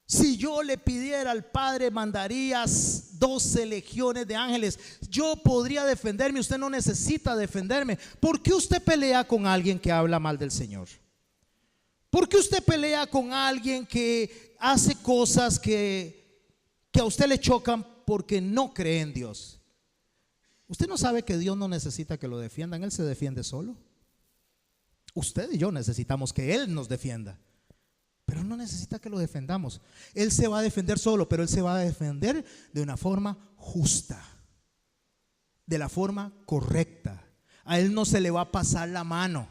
Speaker 1: si yo le pidiera al Padre, mandarías 12 legiones de ángeles. Yo podría defenderme, usted no necesita defenderme. ¿Por qué usted pelea con alguien que habla mal del Señor? ¿Por qué usted pelea con alguien que hace cosas que a usted le chocan porque no cree en Dios? ¿Usted no sabe que Dios no necesita que lo defiendan? Él se defiende solo. Usted y yo necesitamos que Él nos defienda, pero no necesita que lo defendamos. Él se va a defender solo, pero Él se va a defender de una forma justa, de la forma correcta. A Él no se le va a pasar la mano.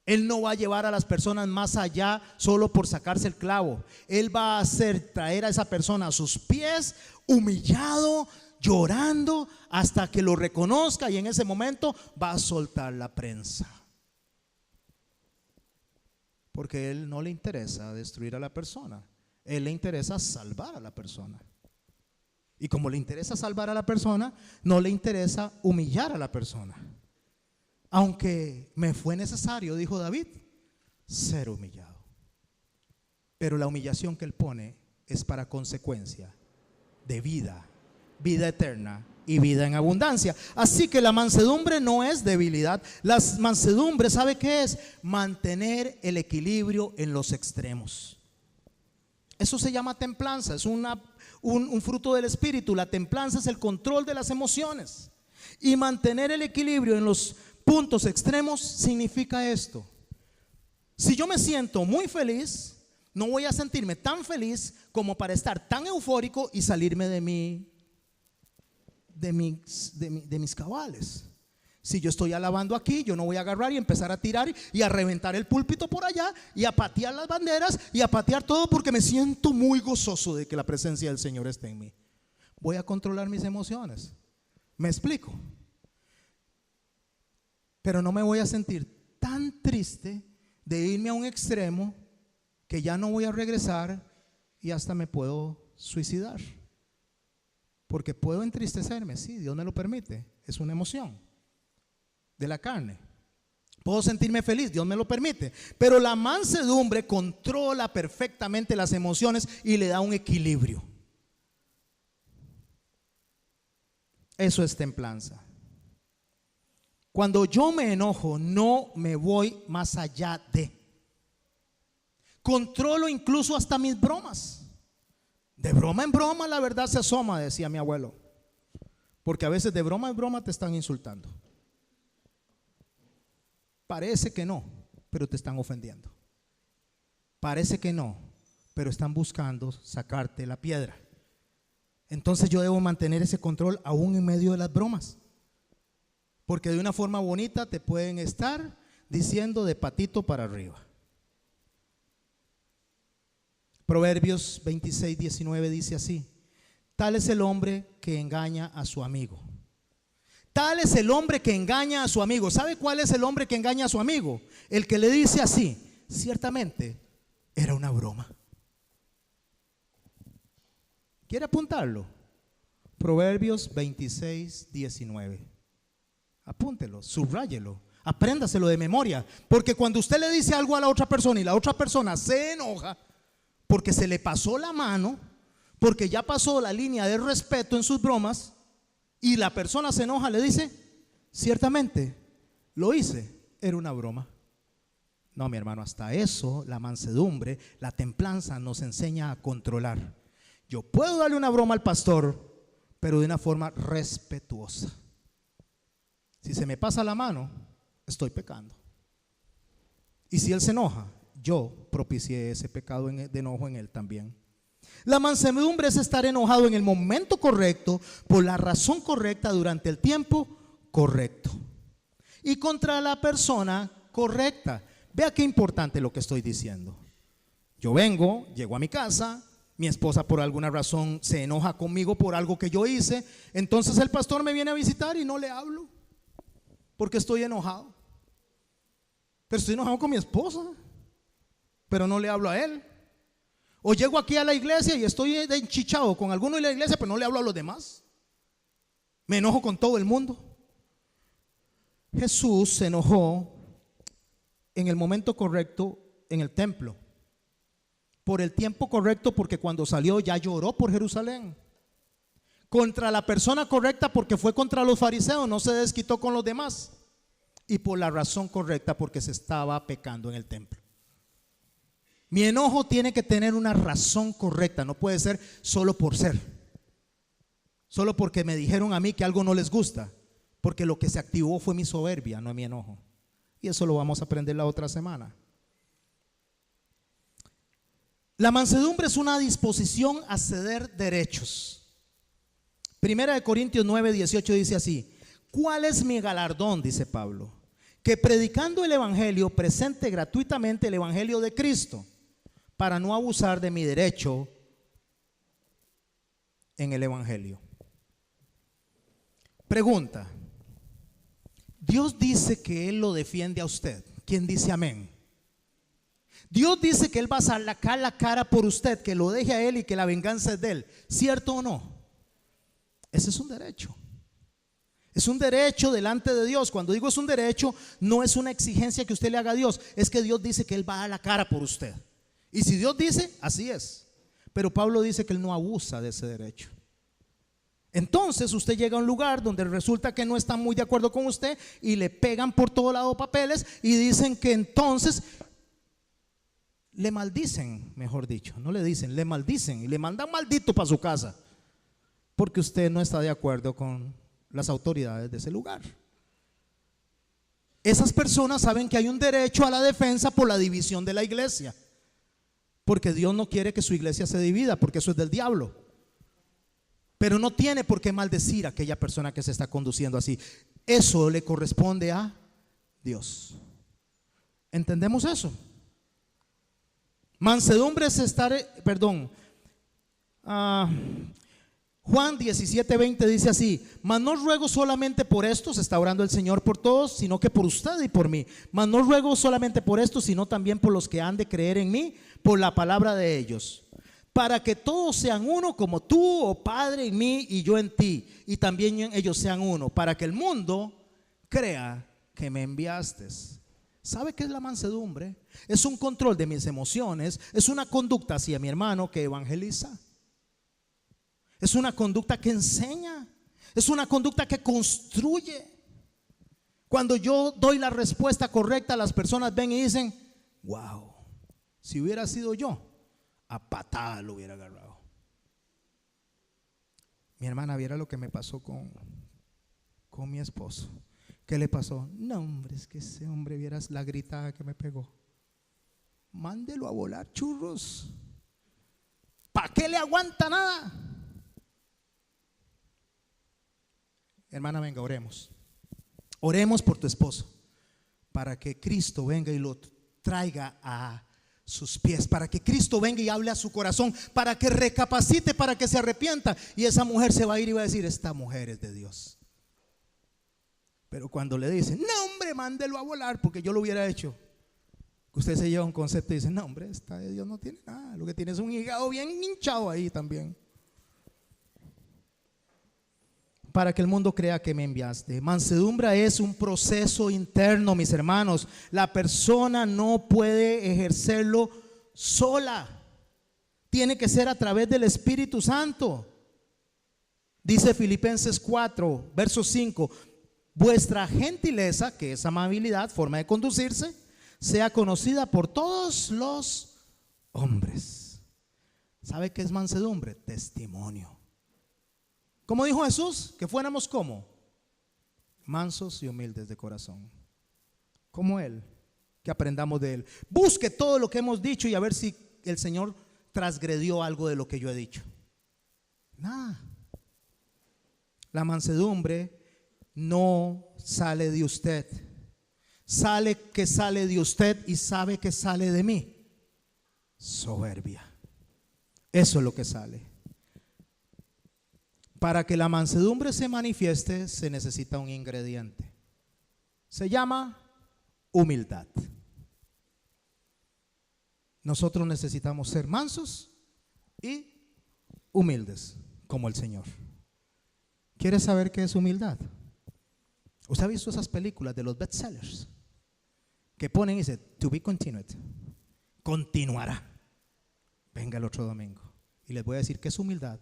Speaker 1: Él no va a llevar a las personas más allá solo por sacarse el clavo. Él va a traer a esa persona a sus pies, humillado, llorando, hasta que lo reconozca, y en ese momento va a soltar la prensa. Porque a Él no le interesa destruir a la persona, a Él le interesa salvar a la persona. Y como le interesa salvar a la persona, no le interesa humillar a la persona. Aunque me fue necesario, dijo David, ser humillado. Pero la humillación que Él pone es para consecuencia de vida, vida eterna y vida en abundancia. Así que la mansedumbre no es debilidad. La mansedumbre, ¿sabe qué es? Mantener el equilibrio en los extremos. Eso se llama templanza, es un fruto del espíritu. La templanza es el control de las emociones. Y mantener el equilibrio en los puntos extremos significa esto. Si yo me siento muy feliz, no voy a sentirme tan feliz como para estar tan eufórico y salirme de mis cabales. Si yo estoy alabando aquí, yo no voy a agarrar y empezar a tirar y a reventar el púlpito por allá y a patear las banderas y a patear todo porque me siento muy gozoso de que la presencia del Señor esté en mí. Voy a controlar mis emociones. ¿Me explico? Pero no me voy a sentir tan triste de irme a un extremo que ya no voy a regresar y hasta me puedo suicidar. Porque puedo entristecerme, sí, Dios me lo permite, es una emoción de la carne. Puedo sentirme feliz, Dios me lo permite, pero la mansedumbre controla perfectamente las emociones y le da un equilibrio. Eso es templanza. Cuando yo me enojo, no me voy más allá de. Controlo incluso hasta mis bromas. De broma en broma la verdad se asoma, decía mi abuelo. Porque a veces de broma en broma te están insultando. Parece que no, pero te están ofendiendo. Parece que no, pero están buscando sacarte la piedra. Entonces yo debo mantener ese control aún en medio de las bromas. Porque de una forma bonita te pueden estar diciendo de patito para arriba. Proverbios 26:19 dice así: tal es el hombre que engaña a su amigo. Tal es el hombre que engaña a su amigo. ¿Sabe cuál es el hombre que engaña a su amigo? El que le dice así: ciertamente era una broma. ¿Quiere apuntarlo? Proverbios 26:19. Apúntelo, subráyelo, apréndaselo de memoria. Porque cuando usted le dice algo a la otra persona y la otra persona se enoja porque se le pasó la mano, porque ya pasó la línea de respeto en sus bromas, y la persona se enoja, le dice: ciertamente lo hice, era una broma. No, mi hermano, hasta eso la mansedumbre, la templanza nos enseña a controlar. Yo puedo darle una broma al pastor, pero de una forma respetuosa. Si se me pasa la mano, estoy pecando. Y si él se enoja, yo propicié ese pecado de enojo en él también. La mansedumbre es estar enojado en el momento correcto, por la razón correcta, durante el tiempo correcto y contra la persona correcta. Vea qué importante lo que estoy diciendo. Yo llego a mi casa, mi esposa por alguna razón se enoja conmigo por algo que yo hice, entonces el pastor me viene a visitar y no le hablo porque estoy enojado. Pero estoy enojado con mi esposa, pero no le hablo a él. O llego aquí a la iglesia y estoy enchichado con alguno de la iglesia, pero no le hablo a los demás. Me enojo con todo el mundo. Jesús se enojó en el momento correcto en el templo, por el tiempo correcto, porque cuando salió ya lloró por Jerusalén. Contra la persona correcta, porque fue contra los fariseos, no se desquitó con los demás. Y por la razón correcta, porque se estaba pecando en el templo. Mi enojo tiene que tener una razón correcta, no puede ser solo por ser, solo porque me dijeron a mí que algo no les gusta, porque lo que se activó fue mi soberbia, no mi enojo. Y eso lo vamos a aprender la otra semana. La mansedumbre es una disposición a ceder derechos. Primera de Corintios 9:18 dice así: ¿cuál es mi galardón? Dice Pablo, que predicando el evangelio presente gratuitamente el evangelio de Cristo, para no abusar de mi derecho en el evangelio. Pregunta: Dios dice que Él lo defiende a usted. ¿Quién dice amén? Dios dice que Él va a sacar la cara por usted, que lo deje a Él y que la venganza es de Él. ¿Cierto o no? Ese es un derecho. Es un derecho delante de Dios. Cuando digo es un derecho, no es una exigencia que usted le haga a Dios. Es que Dios dice que Él va a dar la cara por usted. Y si Dios dice, así es. Pero Pablo dice que Él no abusa de ese derecho. Entonces usted llega a un lugar donde resulta que no están muy de acuerdo con usted y le pegan por todo lado papeles y dicen que entonces le maldicen, mejor dicho, no le dicen, le maldicen y le mandan maldito para su casa porque usted no está de acuerdo con las autoridades de ese lugar. Esas personas saben que hay un derecho a la defensa por la división de la iglesia, porque Dios no quiere que su iglesia se divida, porque eso es del diablo. Pero no tiene por qué maldecir a aquella persona que se está conduciendo así. Eso le corresponde a Dios. ¿Entendemos eso? Mansedumbre es estar, Juan 17:20 dice así: mas no ruego solamente por estos, está orando el Señor por todos, sino que por usted y por mí. Mas no ruego solamente por estos, sino también por los que han de creer en mí, por la palabra de ellos, para que todos sean uno, como tú, oh Padre, en mí y yo en ti, y también ellos sean uno, para que el mundo crea que me enviaste. ¿Sabe qué es la mansedumbre? Es un control de mis emociones, es una conducta hacia mi hermano que evangeliza, es una conducta que enseña, es una conducta que construye. Cuando yo doy la respuesta correcta, las personas ven y dicen: wow, si hubiera sido yo, a patada lo hubiera agarrado. Mi hermana, viera lo que me pasó con mi esposo. ¿Qué le pasó? No, hombre, es que ese hombre, vieras la gritada que me pegó. Mándelo a volar churros. ¿Para qué le aguanta nada? Hermana, venga, oremos. Oremos por tu esposo, para que Cristo venga y lo traiga a sus pies, para que Cristo venga y hable a su corazón, para que recapacite, para que se arrepienta. Y esa mujer se va a ir y va a decir: esta mujer es de Dios. Pero cuando le dicen: no, hombre, mándelo a volar, porque yo lo hubiera hecho, usted se lleva un concepto y dice: no, hombre, esta de Dios no tiene nada, lo que tiene es un hígado bien hinchado ahí también. Para que el mundo crea que me enviaste. Mansedumbre es un proceso interno, mis hermanos. La persona no puede ejercerlo sola, tiene que ser a través del Espíritu Santo. Dice Filipenses 4, verso 5: vuestra gentileza, que es amabilidad, forma de conducirse, sea conocida por todos los hombres. ¿Sabe qué es mansedumbre? Testimonio. Como dijo Jesús, que fuéramos como mansos y humildes de corazón, como Él, que aprendamos de Él. Busque todo lo que hemos dicho y a ver si el Señor transgredió algo de lo que yo he dicho. Nada. La mansedumbre no sale de usted, sale de usted y sabe que sale de mí. Soberbia. Eso es lo que sale. Para que la mansedumbre se manifieste, se necesita un ingrediente. Se llama humildad. Nosotros necesitamos ser mansos y humildes como el Señor. ¿Quiere saber qué es humildad? ¿Usted ha visto esas películas de los bestsellers que ponen y dice to be continued? Continuará. Venga el otro domingo y les voy a decir qué es humildad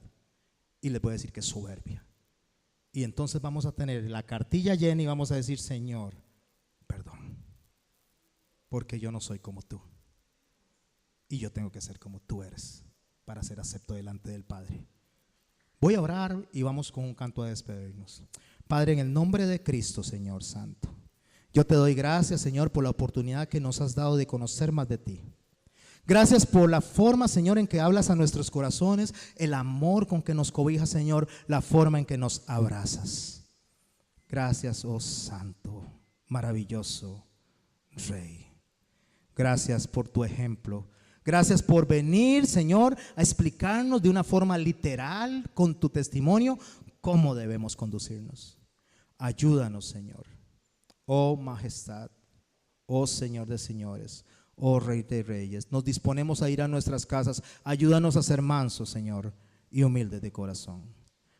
Speaker 1: y les voy a decir que es soberbia. Y entonces vamos a tener la cartilla llena y vamos a decir: Señor, perdón, porque yo no soy como tú y yo tengo que ser como tú eres para ser acepto delante del Padre. Voy a orar y vamos con un canto a despedirnos. Padre, en el nombre de Cristo, Señor Santo, yo te doy gracias, Señor, por la oportunidad que nos has dado de conocer más de ti. Gracias por la forma, Señor, en que hablas a nuestros corazones, el amor con que nos cobijas, Señor, la forma en que nos abrazas. Gracias, oh Santo, maravilloso Rey. Gracias por tu ejemplo. Gracias por venir, Señor, a explicarnos de una forma literal, con tu testimonio, cómo debemos conducirnos. Ayúdanos, Señor. Oh majestad, oh Señor de señores, oh Rey de reyes, nos disponemos a ir a nuestras casas. Ayúdanos a ser mansos, Señor, y humildes de corazón.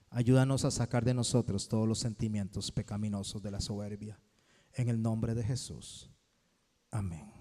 Speaker 1: Ayúdanos a sacar de nosotros todos los sentimientos pecaminosos de la soberbia. En el nombre de Jesús. Amén.